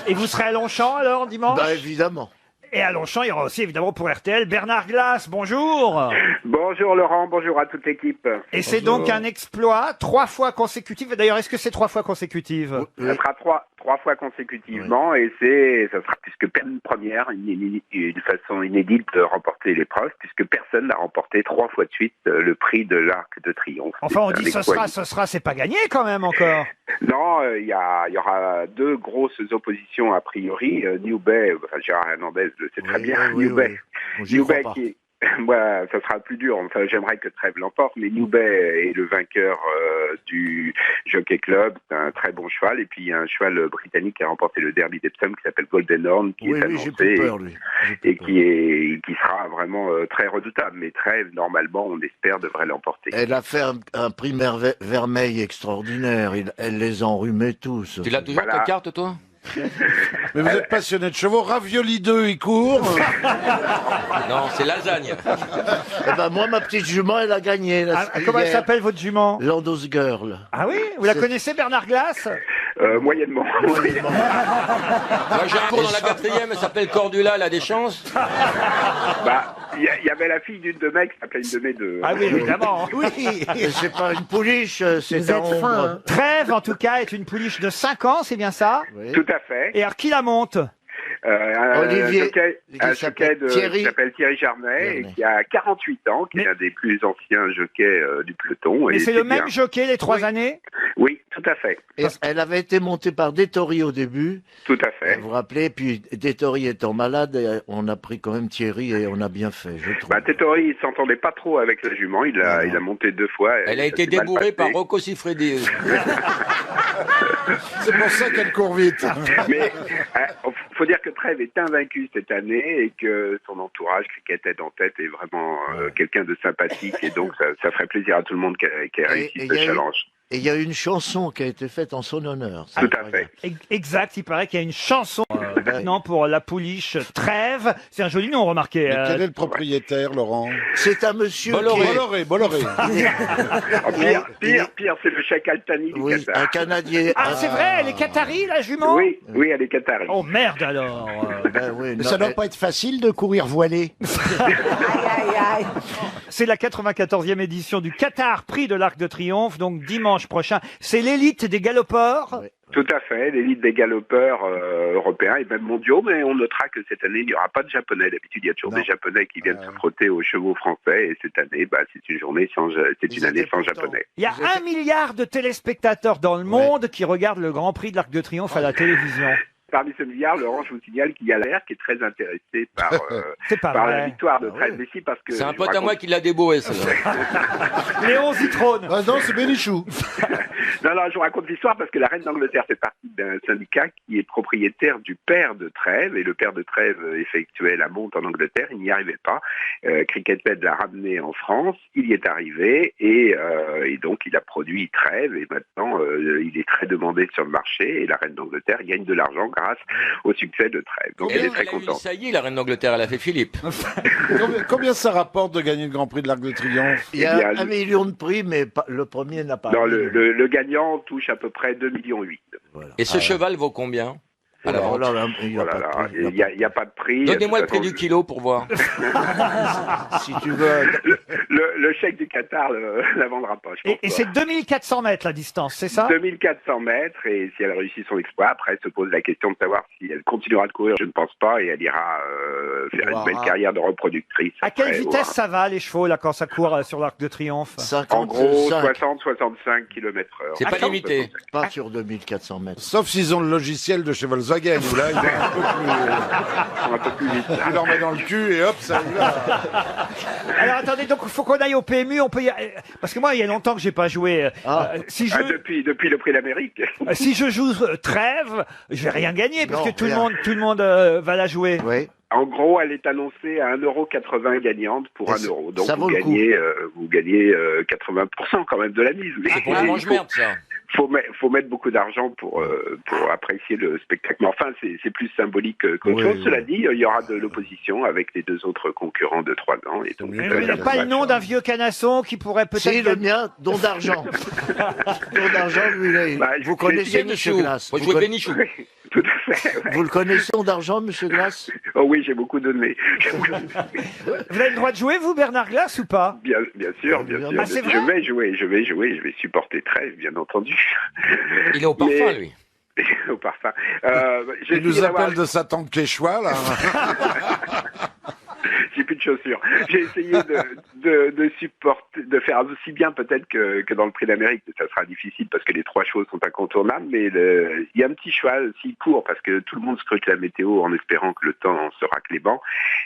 Et vous serez à Longchamp alors, dimanche? Bah évidemment. Et à Longchamp, il y aura aussi évidemment pour RTL Bernard Glass. Bonjour. Bonjour Laurent, bonjour à toute l'équipe. Et c'est donc un exploit 3 fois consécutif. Et d'ailleurs, est-ce que c'est 3 fois consécutive? Ça sera trois fois consécutivement et ça sera puisque une première, de façon inédite de remporter l'épreuve, puisque personne n'a remporté 3 fois de suite le prix de l'Arc de Triomphe. Enfin, on C'est dit un exploit. ce sera, c'est pas gagné quand même encore. Non, il y aura 2 grosses oppositions a priori. New Bay, enfin Gérard Hernandez le sait très bien, oui, New Bay. Bon, j'y New crois Bay pas. qui Voilà, ça sera plus dur. Enfin, j'aimerais que Trèves l'emporte, mais New Bay est le vainqueur du Jockey Club. C'est un très bon cheval. Et puis, il y a un cheval britannique qui a remporté le Derby d'Epsom qui s'appelle Golden Horn, qui est j'ai annoncé plus peur, lui. et qui sera vraiment très redoutable. Mais Trèves, normalement, on espère, devrait l'emporter. Elle a fait un prix Vermeil extraordinaire. Elle les a enrhumés tous. Tu l'as toujours ta carte, toi? Mais vous êtes passionné de chevaux. Ravioli 2, il court. Non, c'est lasagne. Eh ben, moi, ma petite jument, elle a gagné. Comment elle s'appelle, votre jument? Landos Girl. Ah oui? Vous la connaissez, Bernard Glass? Moyennement. Moi, j'ai un cours dans la 4e, elle s'appelle Cordula, elle a des chances. Bah, il y avait la fille d'une de mes qui s'appelait une de mes deux. Ah oui, évidemment. Oui, c'est pas une pouliche, c'est Vous un êtes fin, ombre. hein. Trèves, en tout cas, est une pouliche de 5 ans, c'est bien ça? Tout à fait. Et alors, qui la monte? Olivier, un jockey qui s'appelle Thierry Jarnet et qui a 48 ans, qui est l'un des plus anciens jockeys du peloton. Mais et c'est le bien. même jockey les 3 années? Oui, tout à fait. Et elle avait été montée par Dettori au début. Tout à fait. Vous vous rappelez, puis Dettori étant malade, on a pris quand même Thierry et on a bien fait, je trouve. Bah, Tettori, il s'entendait pas trop avec la jument. Il a monté 2 fois. Elle a été débourrée par Rocco Siffredi. C'est pour ça qu'elle court vite. Mais faut dire que Trèves est invaincu cette année et que son entourage, Cricket Head en tête, est vraiment quelqu'un de sympathique et donc ça ferait plaisir à tout le monde qu'elle réussisse ce challenge. Et il y a une chanson qui a été faite en son honneur. Tout à fait. Exact, il paraît qu'il y a une chanson maintenant pour la pouliche Trèves. C'est un joli nom, remarquez. Mais quel est le propriétaire, Laurent? C'est un monsieur Bolloré. Pire, c'est le Cheikh Altani du Oui, Qatar. un Canadien. Ah, c'est vrai, elle est qatari, la jument? Oui, elle est qatari. Oh merde alors. Mais ça doit pas être facile de courir voilé. C'est la 94e édition du Qatar Prix de l'Arc de Triomphe, donc dimanche prochain. C'est l'élite des galopeurs. Tout à fait, l'élite des galopeurs européens et même mondiaux, mais on notera que cette année, il n'y aura pas de Japonais. D'habitude, il y a toujours des Japonais qui viennent se frotter aux chevaux français, et cette année, c'est une journée c'est une année sans Japonais. Il y a 1 milliard de téléspectateurs dans le monde qui regardent le Grand Prix de l'Arc de Triomphe à la télévision. Parmi ce milliard, Laurent, je vous signale qu'il y a l'air qui est très intéressé par, par la victoire de Trèves. Mais si, parce que C'est un pote à moi qui l'a débourré, ça. Léon Zitrone. Ah non, c'est Bénichou. Non, je vous raconte l'histoire parce que la reine d'Angleterre fait partie d'un syndicat qui est propriétaire du père de Trèves, et le père de Trèves effectuait la monte en Angleterre, il n'y arrivait pas. Cricket Head l'a ramené en France, il y est arrivé, et donc il a produit Trèves, et maintenant il est très demandé sur le marché, et la reine d'Angleterre gagne de l'argent grâce au succès de Trèves. Donc elle est très contente. Ça y est, la reine d'Angleterre, elle a fait Philippe. Combien ça rapporte de gagner le Grand Prix de l'Arc de Triomphe? Il y a 1 million de prix, mais le premier n'a pas. Non, le gagnant touche à peu près 2,8 millions. Voilà. Et ce cheval vaut combien? Il n'y a pas de prix. Donnez-moi le prix du kilo pour voir. Si tu veux. le chèque du Qatar la vendra pas, je pense Et pas. c'est 2400 mètres la distance, c'est ça 2400 mètres, et si elle réussit son exploit, après se pose la question de savoir si elle continuera de courir, je ne pense pas, et elle ira faire une belle carrière de reproductrice. À quelle après, vitesse voilà. ça va, les chevaux, là, quand ça court sur l'Arc de Triomphe En gros, 60-65 km/h. C'est pas limité. Pas Pas sur 2400 mètres. Sauf s'ils ont le logiciel de chez Volkswagen, où là, il va un peu plus vite. Tu leur mets dans le cul et hop, ça y va. Alors attendez, donc il faut qu'on aille au PMU, on peut parce que moi il y a longtemps que j'ai pas joué. Si je depuis le prix d'Amérique. si je joue Trèves, je vais rien gagner parce Non, que tout rien. le monde va la jouer. En gros, elle est annoncée à 1,80 € gagnante pour 1 euro. Donc ça vaut le vous gagnez 80% quand même de la mise. C'est pour la mange-merde, ça. Faut mettre beaucoup d'argent pour apprécier le spectacle. Mais enfin, c'est plus symbolique qu'autre chose. Cela dit, il y aura de l'opposition avec les deux autres concurrents de 3 ans. Et donc, Mais vous n'avez pas le nom d'un vieux canasson qui pourrait peut-être... C'est le mien, don d'argent. Don d'argent, vous connaissez Monsieur Glass. Faut jouer Bénichou. Tout à fait. Vous le connaissez, don d'argent, Monsieur Glass? Oh oui, j'ai beaucoup donné. Vous avez le droit de jouer, vous, Bernard Glass, ou pas? Bien sûr, bien sûr. Ah, c'est vrai Je vais jouer, je vais supporter Trèves, bien entendu. Il est au parfum, lui. Au parfum. Il nous appelle de Satan Quechua, là. J'ai plus de chaussures. J'ai essayé de supporter, de faire aussi bien peut-être que dans le Prix d'Amérique. Ça sera difficile parce que les 3 chevaux sont incontournables, mais il y a un petit cheval, s'il court, parce que tout le monde scrute la météo en espérant que le temps sera clément.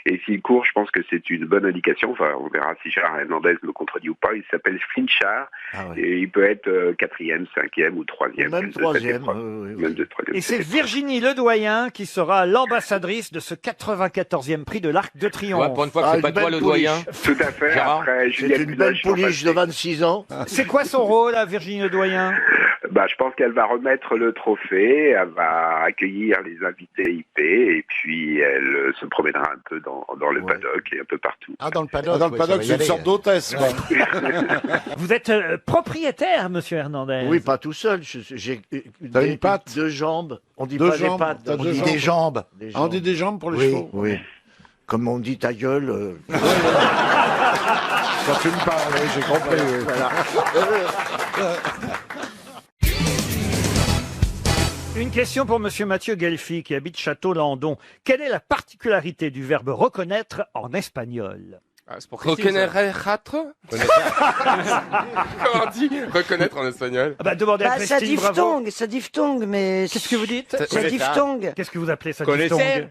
Et s'il court, je pense que c'est une bonne indication. Enfin, on verra si Gérard Hernandez me contredit ou pas. Il s'appelle Flinchard. Et il peut être 4e, 5e ou 3e. Même 3e. Même de 3e. Et c'est Virginie Ledoyen qui sera l'ambassadrice de ce 94e prix de l'Arc de Triomphe. Ouais, pour une fois que c'est pas toi le doyen. Tout à fait. Gérard. Après, C'est Juliette une belle Binoche, pouliche de 26 ans. C'est quoi son rôle, à Virginie Ledoyen? Je pense qu'elle va remettre le trophée, elle va accueillir les invités IP, et puis elle se promènera un peu dans le paddock et un peu partout. Ah, dans le paddock, c'est une sorte d'hôtesse, quoi. Vous êtes propriétaire, Monsieur Hernandez? Oui, pas tout seul. J'ai T'as une patte? 2 jambes. On dit Deux pas jambes, des pattes, t'as on deux dit jambes. des jambes. Ah, on dit des jambes pour les Oui, chevaux. oui. Comme on dit ta gueule. Quand tu me parles, oui, j'ai compris. Oui. Une question pour Monsieur Mathieu Guelfi, qui habite Château-Landon. Quelle est la particularité du verbe reconnaître en espagnol? Reconnaître. Comment on dit reconnaître en espagnol? Demandez à ça Christine Bravo. diphtongue, ça diphtongue, mais... Qu'est-ce que vous dites? Ça diphtongue. Qu'est-ce que vous appelez ça, Connaître. diphtongue?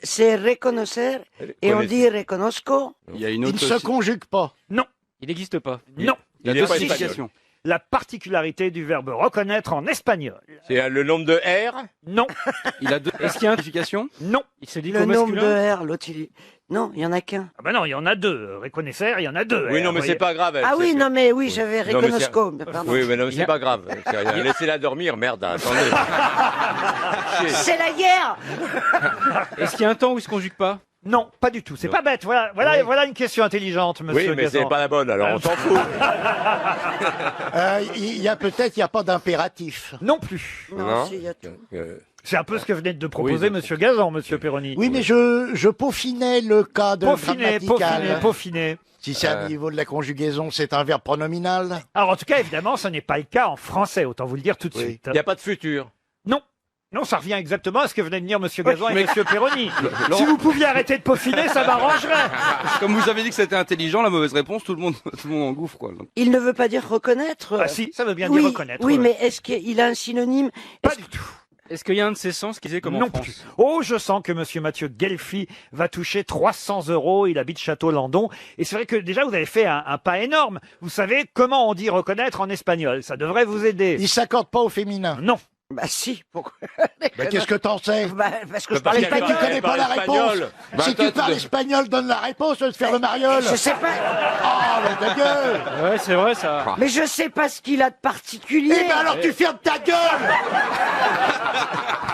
C'est reconnaître, et on dit reconozco. Il y a une Il autre ne se conjugue pas. Non. Il n'existe pas. Non. Il y a deux significations. La particularité du verbe reconnaître en espagnol. C'est le nombre de R? Non. Il a deux. Est-ce qu'il y a une signification? Non. Il se dit Le qu'au nombre de masculin. R, l'autre, il... Non, il y en a qu'un. Ah ben non, il y en a 2. Reconnaisseur, il y en a 2. Oui, non, mais c'est pas grave. Ah oui, non, mais oui, j'avais Non, mais reconozco. Pardon. Oui, mais non, c'est pas grave. Laissez-la dormir, merde, attendez. C'est la guerre. Est-ce qu'il y a un temps où il se conjugue pas? Non, pas du tout. C'est pas bête. Voilà une question intelligente, monsieur Oui, mais c'est Gazan. pas la bonne, alors on s'en fout. Il y a pas d'impératif. Non plus. Non, si, il y a tout. C'est un peu ce que venait de proposer monsieur Gazan, monsieur Perroni. Oui, mais je peaufinais le cas de grammatical. Peaufiner. Si c'est à niveau de la conjugaison, c'est un verbe pronominal. Alors en tout cas, évidemment, ce n'est pas le cas en français, autant vous le dire tout de suite. Il n'y a pas de futur. Non. Non, ça revient exactement à ce que venaient de dire monsieur Gazan et monsieur Perroni. Si vous pouviez arrêter de peaufiner, ça m'arrangerait. Comme vous avez dit que c'était intelligent, la mauvaise réponse, tout le monde engouffre, quoi. Il ne veut pas dire reconnaître. Ah si, ça veut bien oui, dire reconnaître. Oui, mais est-ce qu'il a un synonyme? Pas du tout. Est-ce qu'il y a un de ces sens qui disait comme en Non France? plus. Oh, je sens que monsieur Mathieu Guelfi va toucher 300 €. Il habite Château-Landon. Et c'est vrai que déjà, vous avez fait un pas énorme. Vous savez comment on dit reconnaître en espagnol. Ça devrait vous aider. Il s'accorde pas au féminin. Non. Bah si, pourquoi? Qu'est-ce que t'en sais? Parce que je Parce parle qu'il y a espagnol. Tu connais pas la réponse. Si tu parles espagnol, donne la réponse, de te faire le mariole. Je sais pas. Oh, mais ta gueule! Ouais, c'est vrai ça. Mais je sais pas ce qu'il a de particulier. Eh ben alors tu fermes ta gueule!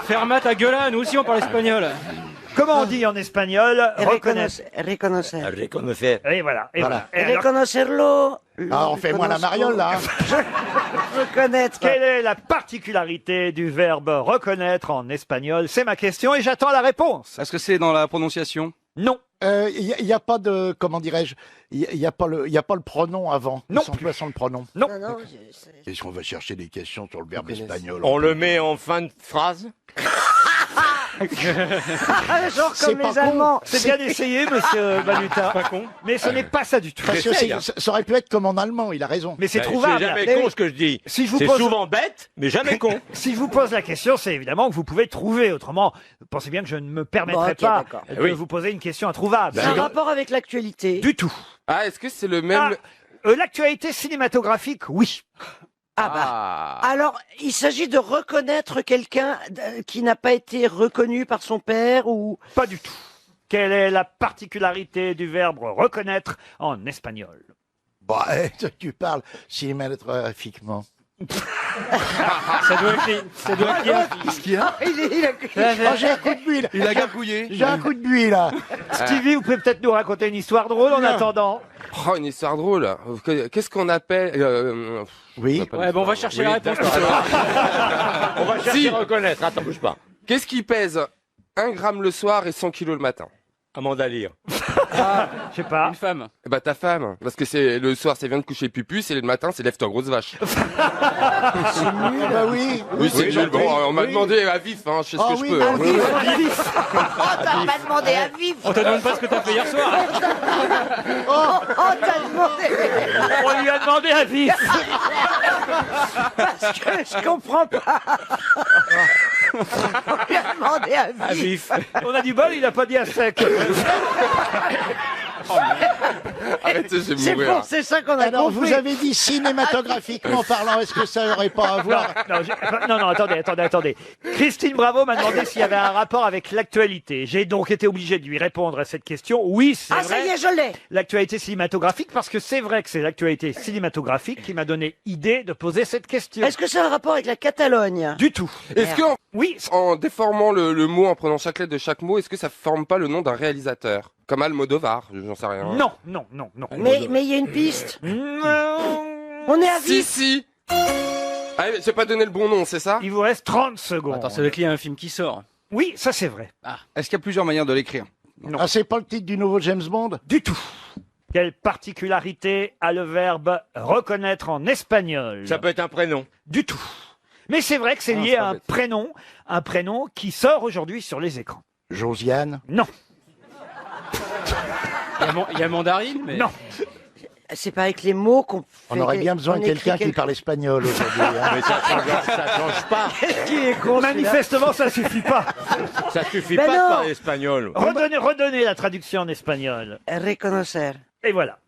Fermat ta gueule là, nous aussi on parle espagnol. Comment on dit en espagnol reconnaître? Reconocer. Reconocer. Et voilà. Et voilà. Et Et alors, reconocerlo. Ah, on fait moins la mariole, là. Reconnaître. quelle est la particularité du verbe reconnaître en espagnol? C'est ma question et j'attends la réponse. Est-ce que c'est dans la prononciation? Non. Il n'y a pas de, comment dirais-je, il n'y a pas le pronom avant. Non. Sans le pronom. Non. Est-ce qu'on va chercher des questions sur le verbe espagnol? On le met en fin de phrase. Genre comme les Allemands. C'est bien essayé, monsieur Baluta. Pas con. Mais ce n'est pas ça du tout. Parce que ça aurait pu être comme en allemand, il a raison. Mais c'est C'est trouvable. jamais Mais con oui. ce que je dis. Si je vous C'est pose- souvent bête, mais jamais con. Si je vous pose la question, c'est évidemment que vous pouvez trouver. Autrement, pensez bien que je ne me permettrai Bon, ok, pas d'accord. de vous poser une question introuvable. C'est un rapport avec l'actualité. Du tout. Ah, est-ce que c'est le même... L'actualité cinématographique, oui. Ah bah. Alors, il s'agit de reconnaître quelqu'un qui n'a pas été reconnu par son père ou... Pas du tout. Quelle est la particularité du verbe reconnaître en espagnol? Bah, tu parles cinématographiquement. Ça doit être Qu'est-ce qu'il y a? Il a... Oh, j'ai un coup de buis, là. Il a gargouillé. J'ai un coup de buis, là. Stevie, vous pouvez peut-être nous raconter une histoire drôle en attendant. Oh, une histoire drôle. Qu'est-ce qu'on appelle... Oui. Ouais, bon, on va chercher la réponse. On va chercher à reconnaître. Attends, bouge pas. Qu'est-ce qui pèse 1 gramme le soir et 100 kilos le matin? Amanda Lear. Je sais pas. Une femme. Bah ta femme, parce que c'est le soir c'est vient de coucher pupus et le matin c'est lève-toi grosse vache. C'est nul. Bah oui. Oui c'est nul, bon on m'a demandé à vif, hein, je sais ce que je peux. hein. Oh, t'as pas demandé à vivre. On te demande pas ce que t'as fait hier soir. T'as demandé. On lui a demandé à vif. Parce que je comprends pas. On lui a demandé à vif. On a du bol, il a pas dit à sec. Arrêtez, je vais C'est mourir. bon, c'est ça qu'on a Alors, compris. vous avez dit cinématographiquement parlant, est-ce que ça n'aurait pas à voir? Non, attendez. Christine Bravo m'a demandé s'il y avait un rapport avec l'actualité. J'ai donc été obligé de lui répondre à cette question. Oui, c'est Ah, vrai. ça y est, je l'ai. L'actualité cinématographique, parce que c'est vrai que c'est l'actualité cinématographique qui m'a donné idée de poser cette question. Est-ce que c'est un rapport avec la Catalogne? Du tout. Est-ce qu'en Oui, en déformant le mot, en prenant chaque lettre de chaque mot, est-ce que ça forme pas le nom d'un réalisateur? Comme Almodovar, j'en sais rien. non. Mais il y a une piste. On est à Si, vif. si. Ah, j'ai pas donné le bon nom, c'est ça? Il vous reste 30 secondes. Attends, ça doit être lié à un film qui sort. Oui, ça c'est vrai. Est-ce qu'il y a plusieurs manières de l'écrire? Ah, c'est pas le titre du nouveau James Bond? Du tout. Quelle particularité a le verbe reconnaître en espagnol? Ça peut être un prénom. Du tout. Mais c'est vrai que c'est lié c'est pas à bête. un prénom qui sort aujourd'hui sur les écrans. Josiane? Non, Il y a Mandarine, mais. non. C'est pas avec les mots qu'on fait. On aurait bien besoin on de quelqu'un écrit qui parle espagnol aujourd'hui. hein. Mais ça change pas. Qui est con, celui-là. Manifestement, ça suffit pas. Ça suffit Ben pas non. de parler espagnol. Redonnez la traduction en espagnol. Reconocer. Et voilà.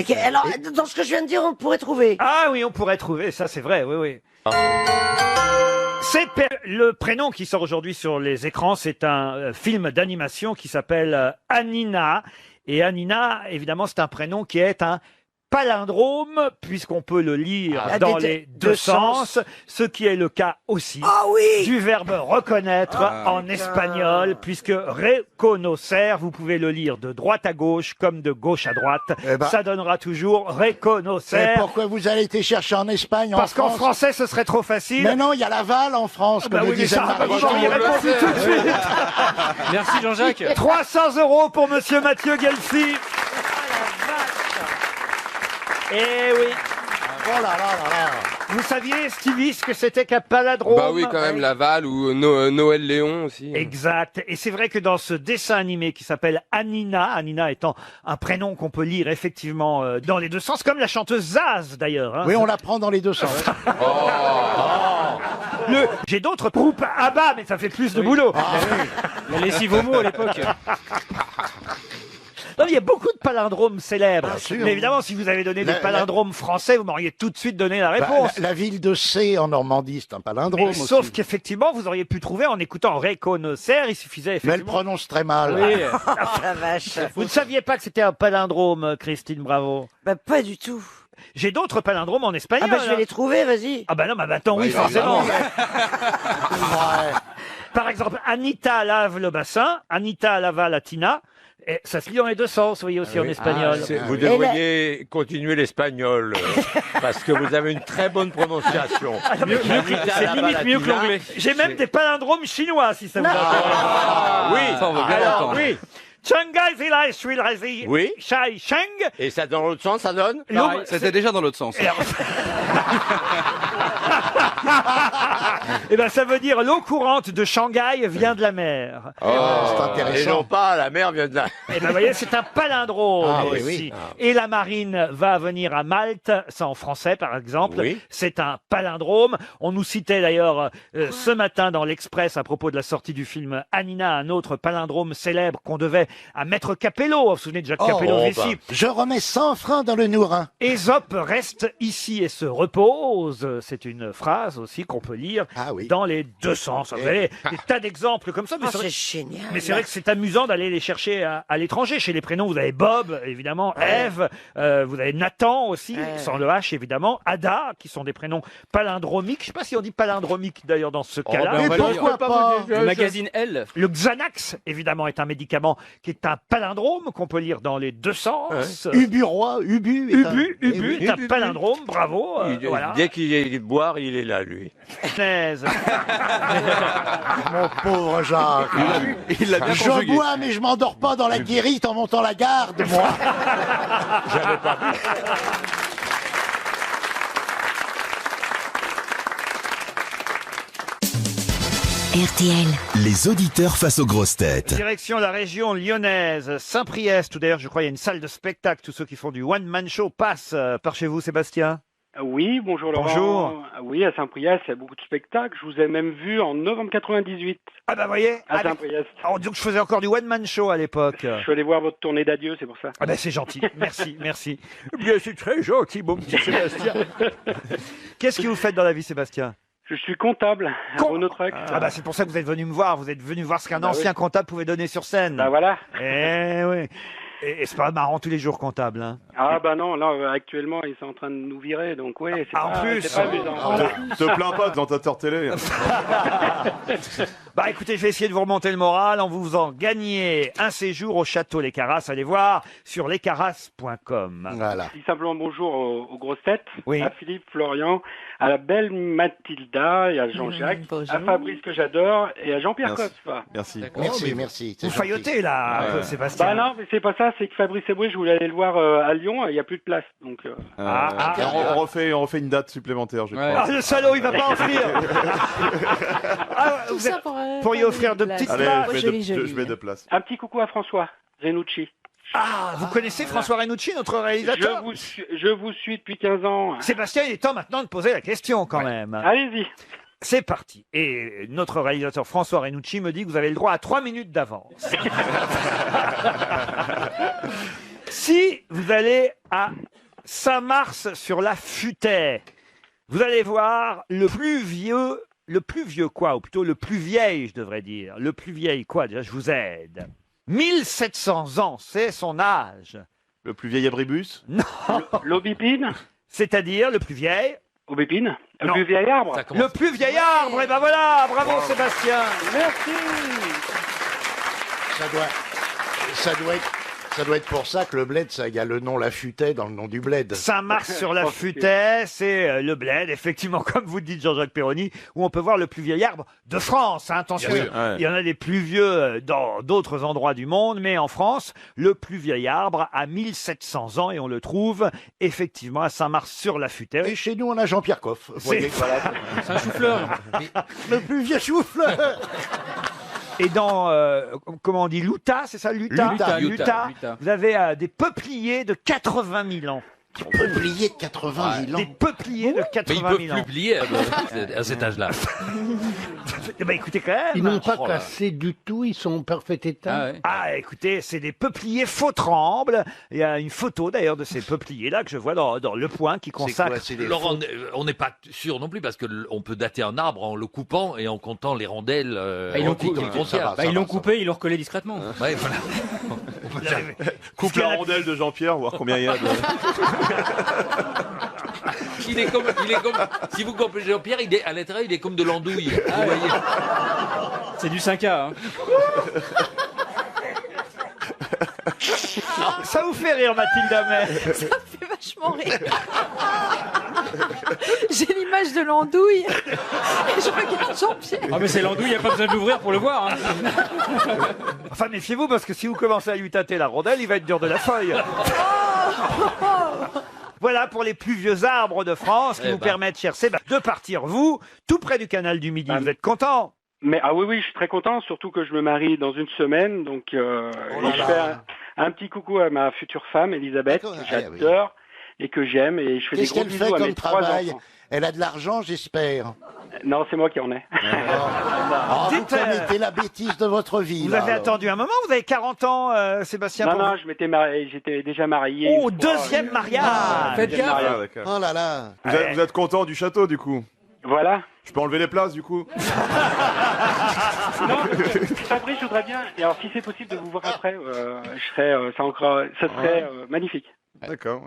Et alors, dans ce que je viens de dire, on pourrait trouver. Ah oui, on pourrait trouver, ça c'est vrai, oui. C'est le prénom qui sort aujourd'hui sur les écrans, c'est un film d'animation qui s'appelle Anina. Et Anina, évidemment, c'est un prénom qui est un palindrome, puisqu'on peut le lire dans les deux sens, ce qui est le cas aussi du verbe reconnaître en espagnol, puisque reconocer, vous pouvez le lire de droite à gauche comme de gauche à droite. Eh ben. Ça donnera toujours reconocer. Et pourquoi vous allez été chercher en Espagne, en Parce qu'en France? français, ce serait trop facile. Mais non, il y a Laval en France, Bah comme oui, le mais disait ça, Marie. vous m'auriez répondu tout de suite. Merci Jean-Jacques. 300 € pour monsieur Mathieu Guelfi. Eh oui. Oh là là là là. Vous saviez, Stevie, ce que c'était qu'un palindrome? Bah oui, quand même, Laval ou Noël Léon aussi. Exact. Et c'est vrai que dans ce dessin animé qui s'appelle Anina, Anina étant un prénom qu'on peut lire effectivement dans les deux sens, comme la chanteuse Zaz d'ailleurs. hein. Oui, on la prend dans les deux sens. J'ai d'autres groupes ABBA, mais ça fait plus de boulot. La lessive homo à l'époque. Non, il y a beaucoup de palindromes célèbres. Bien sûr. Mais évidemment, si vous avez donné des La- palindromes français, vous m'auriez tout de suite donné la Bah, réponse. la ville de C en Normandie, c'est un palindrome Mais aussi. sauf qu'effectivement, vous auriez pu trouver en écoutant Reconocer, il suffisait Mais elle effectivement... prononce très mal. Oui. La vache. Vous ne saviez pas que c'était un palindrome, Christine Bravo? Bah, pas du tout. J'ai d'autres palindromes en espagnol. Ah bah, je vais hein. les trouver, vas-y. Ah bah non, bah attends, oui, Bah, forcément. Ouais. Par exemple, Anita lave le bassin, Anita lava la tina. Et ça se lit dans les deux sens, vous voyez aussi en espagnol. Vous devriez continuer l'espagnol, parce que vous avez une très bonne prononciation. C'est limite mieux que l'anglais. J'ai même des palindromes chinois, si ça vous intéresse. Oui, Ça, on veut bien alors l'entendre. oui. Shanghai Zilai Shuilrazi. Oui. Shai Sheng. Et ça dans l'autre sens, ça donne Pareil, c'était déjà dans l'autre sens. Eh ben, ça veut dire l'eau courante de Shanghai vient de la mer. Oh, c'est intéressant. Et non pas, la mer vient de là. Eh ben, vous voyez, c'est un palindrome Ah, oui, aussi. oui. Et la marine va venir à Malte, ça en français par exemple. Oui. C'est un palindrome. On nous citait d'ailleurs ce matin dans l'Express à propos de la sortie du film Anina, un autre palindrome célèbre qu'on devait à Maître Capello. Vous vous souvenez de Jacques Capello ici. Je remets 100 francs dans le nourrin. Ésope reste ici et se repose. C'est une phrase aussi qu'on peut lire dans les deux sens. Vous avez des tas d'exemples comme ça. Mais c'est génial. Mais c'est vrai que c'est amusant d'aller les chercher à l'étranger. Chez les prénoms, vous avez Bob, évidemment, Ève, vous avez Nathan aussi, sans le H, évidemment, Ada, qui sont des prénoms palindromiques. Je ne sais pas si on dit palindromique d'ailleurs dans ce cas-là. ben, on va le pourquoi dire. pas Le magazine Elle. Le Xanax, évidemment, est un médicament qui est un palindrome qu'on peut lire dans les deux sens. Ubu-roi, Ubu. Ubu est un palindrome, bravo. Voilà. Dès qu'il est boire, il est là, lui. Punaise. Mon pauvre Jacques. Il l'a bien Je conjugué. bois, mais je m'endors pas dans la guérite en montant la garde, moi. J'avais pas vu. RTL. Les auditeurs face aux grosses têtes. Direction la région lyonnaise, Saint-Priest, où d'ailleurs je crois il y a une salle de spectacle. Tous ceux qui font du one-man show passent par chez vous, Sébastien. Oui, bonjour Laurent. Bonjour. Oui, à Saint-Priest, il y a beaucoup de spectacles. Je vous ai même vu en novembre 98 Ah bah voyez, à Saint-Priest. on dit que je faisais encore du one-man show à l'époque. Je suis allé voir votre tournée d'adieu, c'est pour ça. Ah bah c'est gentil, merci, merci. Bien c'est très gentil, mon petit Sébastien. Qu'est-ce que vous faites dans la vie, Sébastien? Je suis comptable à Renault Truck. Ah bah c'est pour ça que vous êtes venu me voir. Vous êtes venu voir ce qu'un Bah ancien oui. comptable pouvait donner sur scène. Bah voilà. Eh oui. Et c'est pas marrant tous les jours comptable. Hein. Ah bah non, là actuellement ils sont en train de nous virer, donc oui, c'est en pas, plus. c'est pas amusant. Te plains pas, présentateur télé. Bah écoutez, je vais essayer de vous remonter le moral en vous faisant gagner un séjour au château Les Carrasses. Allez voir sur lescarrasses.com. Voilà. Je dis simplement bonjour aux grosses têtes, Oui. à Philippe, Florian, à la belle Mathilda et à Jean-Jacques, Bonjour. à Fabrice que j'adore et à Jean-Pierre Merci. Coff. Merci. Merci, merci. c'est Vous gentil. faillotez là, un peu, Sébastien. Bah non, mais c'est pas ça, c'est que Fabrice Eboué, je voulais aller le voir à Lyon, il n'y a plus de place. Donc, On refait une date supplémentaire, je crois. Ah, le salaud, il va pas offrir. Ah, Tout vous ça êtes- pour, pourriez offrir de petites Allez, places. je mets deux places. un petit coucou à François Renucci. Ah, vous connaissez François Renucci, notre réalisateur Je vous suis depuis 15 ans. Sébastien, il est temps maintenant de poser la question quand même. Allez-y. C'est parti. Et notre réalisateur François Renucci me dit que vous avez le droit à 3 minutes d'avance. Si vous allez à Saint-Mars-sur-la-Futaie, vous allez voir le plus vieux quoi, ou plutôt le plus vieil, je devrais dire. Le plus vieil quoi, déjà, je vous aide. 1700 ans, c'est son âge. Le plus vieil abribus. Non. L'aubépine. C'est-à-dire le plus vieil. Aubépine. Le Non. plus vieil arbre. Ça commence. Le plus vieil arbre, et ben voilà, bravo Sébastien. Merci. Ça doit être pour ça que le bled, il y a le nom La Futaie dans le nom du bled. Saint-Mars-sur-la-Futaie, c'est le bled, effectivement, comme vous dites Jean-Jacques Perroni, où on peut voir le plus vieil arbre de France. Hein, attention, Bien sûr, ouais. il y en a des plus vieux dans d'autres endroits du monde, mais en France, le plus vieil arbre a 1700 ans et on le trouve effectivement à Saint-Mars-sur-la-Futaie. Et chez nous, on a Jean-Pierre Coff. Vous voyez, voilà. C'est un chou-fleur. Le plus vieux chou-fleur. Et dans, comment on dit, l'Utah, c'est ça, l'Utah, L'Utah. vous avez des peupliers de 80 000 ans. Peuplier de 80 000 ans. Des peupliers de Mais ils 80 peuvent 000 plus ans. plier à cet âge-là. Eh ben, écoutez quand même. Ils n'ont pas Oh là. cassé du tout, ils sont en parfait état. Ah ouais. Ah, écoutez, c'est des peupliers faux-trembles. Il y a une photo d'ailleurs de ces peupliers-là que je vois dans Le Point qui consacre. Laurent, on n'est pas sûr non plus parce qu'on peut dater un arbre en le coupant et en comptant les rondelles Ils l'ont antiques coupé, qu'il contient. ils l'ont coupé, ils l'ont recollé discrètement. Ouais, voilà. Coupe la rondelle de Jean-Pierre, voir combien il y a de... Il est comme, si vous coupez Jean-Pierre, à l'intérieur, il est comme de l'andouille. Vous voyez. C'est du 5K. Hein. Ça vous fait rire, Mathilde Amet? Ça me fait vachement rire. J'ai l'image l'emballage de l'andouille. Et je regarde Jean-Pierre. Ah mais c'est l'andouille, il n'y a pas besoin de l'ouvrir pour le voir. Hein. Enfin, méfiez-vous, parce que si vous commencez à lui tâter la rondelle, il va être dur de la feuille. Voilà pour les plus vieux arbres de France qui vous permettent, cher Sébastien, de partir, vous, tout près du canal du Midi. Vous êtes content? Mais ah oui, je suis très content, surtout que je me marie dans une semaine, donc et je fais un petit coucou à ma future femme, Elisabeth, que j'adore et que j'aime, et je fais des Qu'est-ce gros qu'elle bisous fait à mes comme 3 travail? enfants. Elle a de l'argent, j'espère. Non, c'est moi qui en ai. Vous commettez la bêtise de votre vie. Vous là, avez alors. attendu un moment, vous avez 40 ans, Sébastien. Non, pour non, vous. je m'étais marié, j'étais déjà marié. Oh, deuxième mariage. Faites gaffe. Ah, d'accord. Oh là là. Vous êtes content du château, du coup? Voilà. Je peux enlever les places, du coup? Non, Fabrice, je voudrais bien, et alors si c'est possible de vous voir après, je serais, ça serait magnifique. D'accord.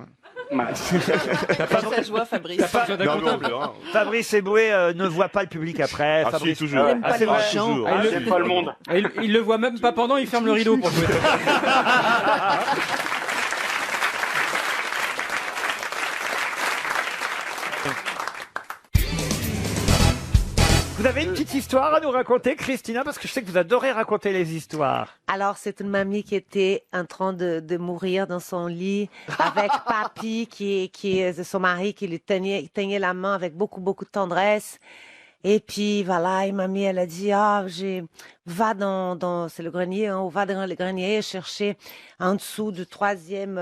Voilà. Ça joie, Fabrice. Fabrice Eboué ne voit pas le public après. Ah, si, Fabrice... toujours. Il aime pas c'est les vrai. chants. toujours. Ah, j'aime pas le monde. Il le voit même pas pendant, il ferme le rideau pour jouer. Vous avez une petite histoire à nous raconter, Christina, parce que je sais que vous adorez raconter les histoires. Alors, c'est une mamie qui était en train de mourir dans son lit avec papy, qui est son mari, qui lui tenait la main avec beaucoup, beaucoup de tendresse. Et puis, voilà, et mamie, elle a dit, va c'est le grenier, hein, va dans le grenier chercher en dessous du troisième,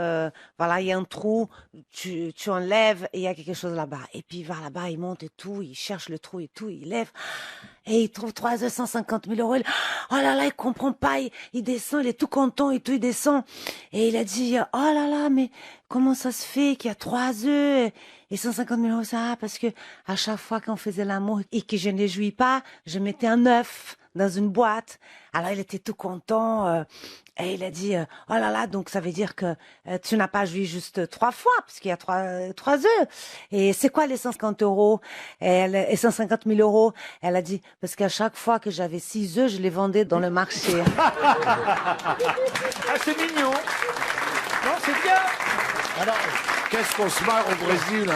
voilà, il y a un trou, tu enlèves et il y a quelque chose là-bas. Et puis, il va là-bas, il monte et tout, il cherche le trou et tout, il lève et il trouve 150 000 €. Oh là là, il comprend pas, il descend, il est tout content et tout, il descend. Et il a dit, oh là là, mais comment ça se fait qu'il y a 3 œufs et 150 000 €? Ça, parce que à chaque fois qu'on faisait l'amour et que je ne les jouis pas, je mettais un œuf dans une boîte. Alors il était tout content et il a dit oh là là, donc ça veut dire que tu n'as pas joui juste 3 fois parce qu'il y a 3 œufs. Et c'est quoi les 150 € et 150 000 €? Elle a dit parce qu'à chaque fois que j'avais 6 œufs, je les vendais dans le marché. Ah, c'est mignon. Non, c'est bien. Alors, qu'est-ce qu'on se marre au Brésil, hein?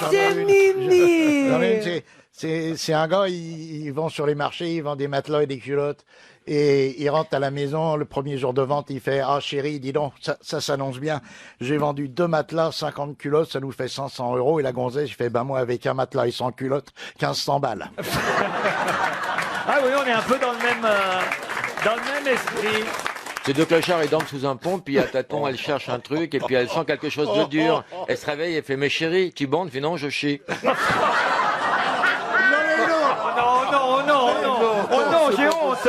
C'est mimi. J'en ai une, c'est un gars, ils vont sur les marchés, ils vendent des matelas et des culottes. Et il rentre à la maison, le premier jour de vente, il fait « Ah chérie, dis donc, ça s'annonce bien. J'ai vendu 2 matelas, 50 culottes, ça nous fait 500 €. » Et la gonzesse, je fais « Ben moi, avec un matelas et 100 culottes, 1500 balles. » Ah oui, on est un peu dans le même esprit. Ces deux clochards, ils dorment sous un pont, puis à tâton, elle cherche un truc, et puis elle sent quelque chose de dur. Elle se réveille, elle fait « Mais chérie, tu bandes ?» Elle fait « Non, je chie. » Oh non, j'ai honte.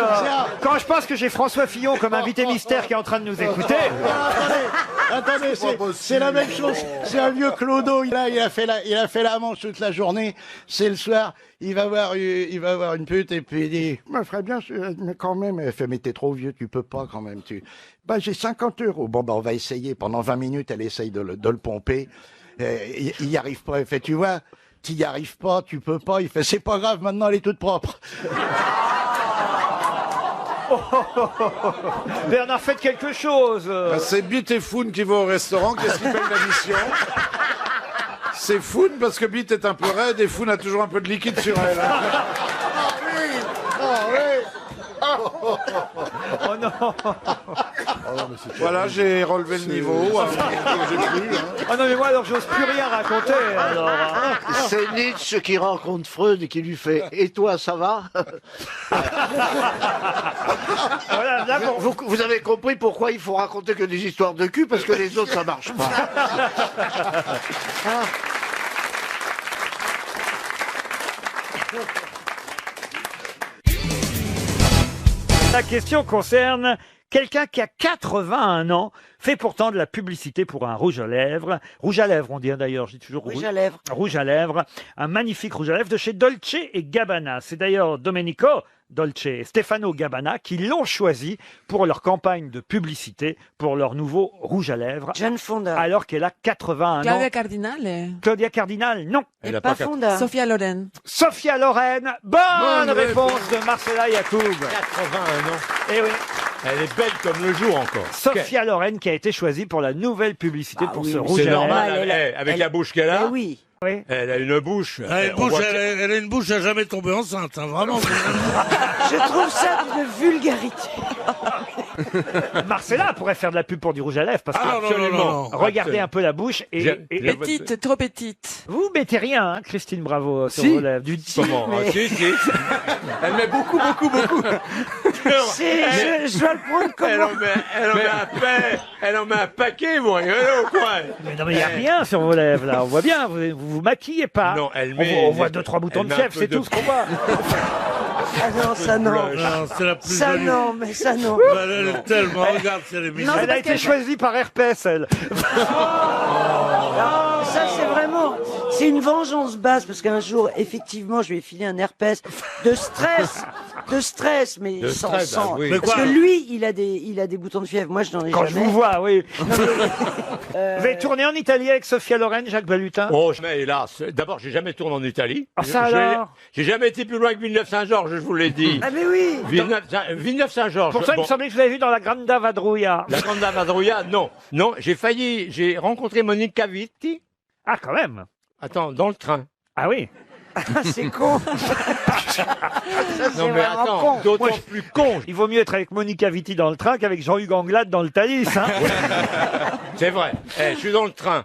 Quand je pense que j'ai François Fillon comme invité mystère qui est en train de nous écouter. Attendez, c'est la même chose. C'est un vieux clodo. Il a fait la manche toute la journée. C'est le soir. Il va voir une pute et puis il dit, me ferait bien, mais quand même. Elle fait, mais t'es trop vieux, tu peux pas quand même. J'ai 50 €. Bon, on va essayer. Pendant 20 minutes, elle essaye de le pomper. Il y arrive pas. Elle fait, tu vois, t'y arrives pas, tu peux pas. Il fait, c'est pas grave, maintenant elle est toute propre. Bernard, faites quelque chose. C'est Bite et Foun qui vont au restaurant. Qu'est-ce qu'ils payent l'addition? C'est Foun parce que Bite est un peu raide et Foun a toujours un peu de liquide sur elle. Oh non. Voilà, j'ai relevé le niveau. Oh non, mais moi, alors, j'ose plus rien raconter. Alors, hein. C'est Nietzsche qui rencontre Freud et qui lui fait « Et toi, ça va ?» Voilà, là, vous avez compris pourquoi il faut raconter que des histoires de cul, parce que les autres, ça marche pas. La question concerne quelqu'un qui a 81 ans, fait pourtant de la publicité pour un rouge à lèvres. Rouge à lèvres, on dit d'ailleurs, je dis toujours Rouge à lèvres. Rouge à lèvres, un magnifique rouge à lèvres de chez Dolce et Gabbana. C'est d'ailleurs Domenico Dolce et Stefano Gabbana qui l'ont choisi pour leur campagne de publicité pour leur nouveau rouge à lèvres. Jeune fondeur. Alors qu'elle a 81 ans. Claudia Cardinale. Claudia Cardinal, non. Elle a pas fondeur. Sophia Loren. Sophia Loren. Bonne réponse de Marcella Yacoub. 81 ans. Eh oui. Elle est belle comme le jour encore. Sophia Loren qui a été choisie pour la nouvelle publicité pour ce rouge C'est à lèvres. normal, avec la bouche qu'elle a. Oui. Oui. Elle a une bouche. Elle a une bouche à jamais tomber enceinte, hein, vraiment. Je trouve ça d'une vulgarité. Marcella pourrait faire de la pub pour du rouge à lèvres, parce que non. regardez un peu la bouche et Petite, trop petite. vous mettez rien, hein, Christine Bravo, sur Si. vos lèvres. Du Comment mais- Ah, si. Elle met beaucoup. Je dois le prendre comme Elle en met un paquet, vous rigolez ou quoi? Mais non, mais il n'y a rien sur vos lèvres, là. On voit bien, vous maquillez pas. Non, elle On met. voit- on voit 2-3 boutons de elle met un fièvre, peu c'est de- tout ce qu'on voit. Ah non, ça non. Non, c'est la plus Ça jolie. non, mais ça non. Elle est tellement, regarde, c'est les mignonne. Elle a été choisie par herpès, elle. Non, ça c'est vraiment, c'est une vengeance basse parce qu'un jour, effectivement, je lui ai filé un herpès de stress, mais De sans stress, sang. ah oui. Mais Parce quoi que lui, il a des boutons de fièvre. Moi, je n'en ai Quand jamais. je vous vois, oui. Non, mais, Vous avez tourné en Italie avec Sophia Loren, Jacques Balutin? Oh, mais hélas. D'abord, j'ai jamais tourné en Italie. Ah, ça alors? J'ai jamais été plus loin que Villeneuve-Saint-Georges, je vous l'ai dit. Ah mais oui. Villeneuve-Saint-Georges. Pour ça, il me Bon. semblait que vous avez vu dans la Granda Vadrouilla. La Grande Madrouilla, non. Non, j'ai rencontré Monica Vitti. Ah, quand même. Attends, dans le train. Ah oui. Ah, c'est con. Non, mais vraiment attends, con. d'autant Moi, plus con. Il vaut mieux être avec Monica Vitti dans le train qu'avec Jean-Hugues Anglade dans le Thalys. Hein. C'est vrai. Je suis dans le train.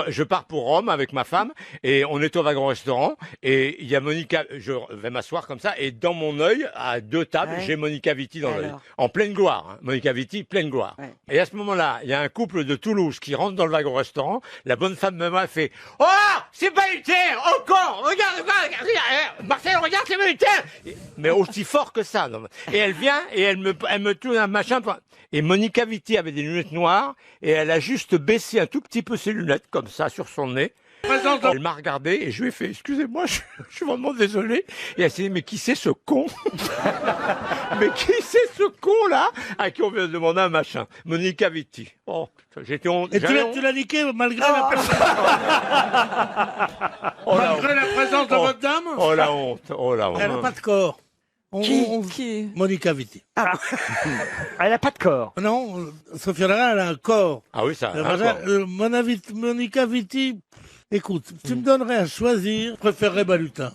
Je pars pour Rome avec ma femme et on est au wagon-restaurant et il y a Monica, je vais m'asseoir comme ça et dans mon œil, à 2 tables, Ouais. j'ai Monica Vitti dans l'œil. Alors. En pleine gloire. Hein. Monica Vitti, pleine gloire. Ouais. Et à ce moment-là, il y a un couple de Toulouse qui rentre dans le wagon-restaurant. La bonne femme me voit et fait « Oh, c'est pas une terre! Encore! Regarde! Marcel, regarde, c'est pas une terre! » Mais aussi fort que ça. Non. Et elle vient et elle me tourne un machin. Et Monica Vitti avait des lunettes noires et elle a juste baissé un tout petit peu ses lunettes comme ça sur son nez. Elle m'a regardé et je lui ai fait excusez-moi, je suis vraiment désolé. Et elle s'est dit mais qui c'est ce con? Mais qui c'est ce con là à qui on vient de demander un machin? Monica Vitti. Oh, j'étais honte. Et tu l'as niqué malgré la personne. Malgré la présence de votre dame. Oh la honte, oh la honte. Elle n'a pas de corps. Qui Monica Vitti. Elle n'a pas de corps. Non, Sophia Loren, elle a un corps. Ah oui, ça. Monica Vitti, écoute, tu me donnerais à choisir, je préférerais Balutin.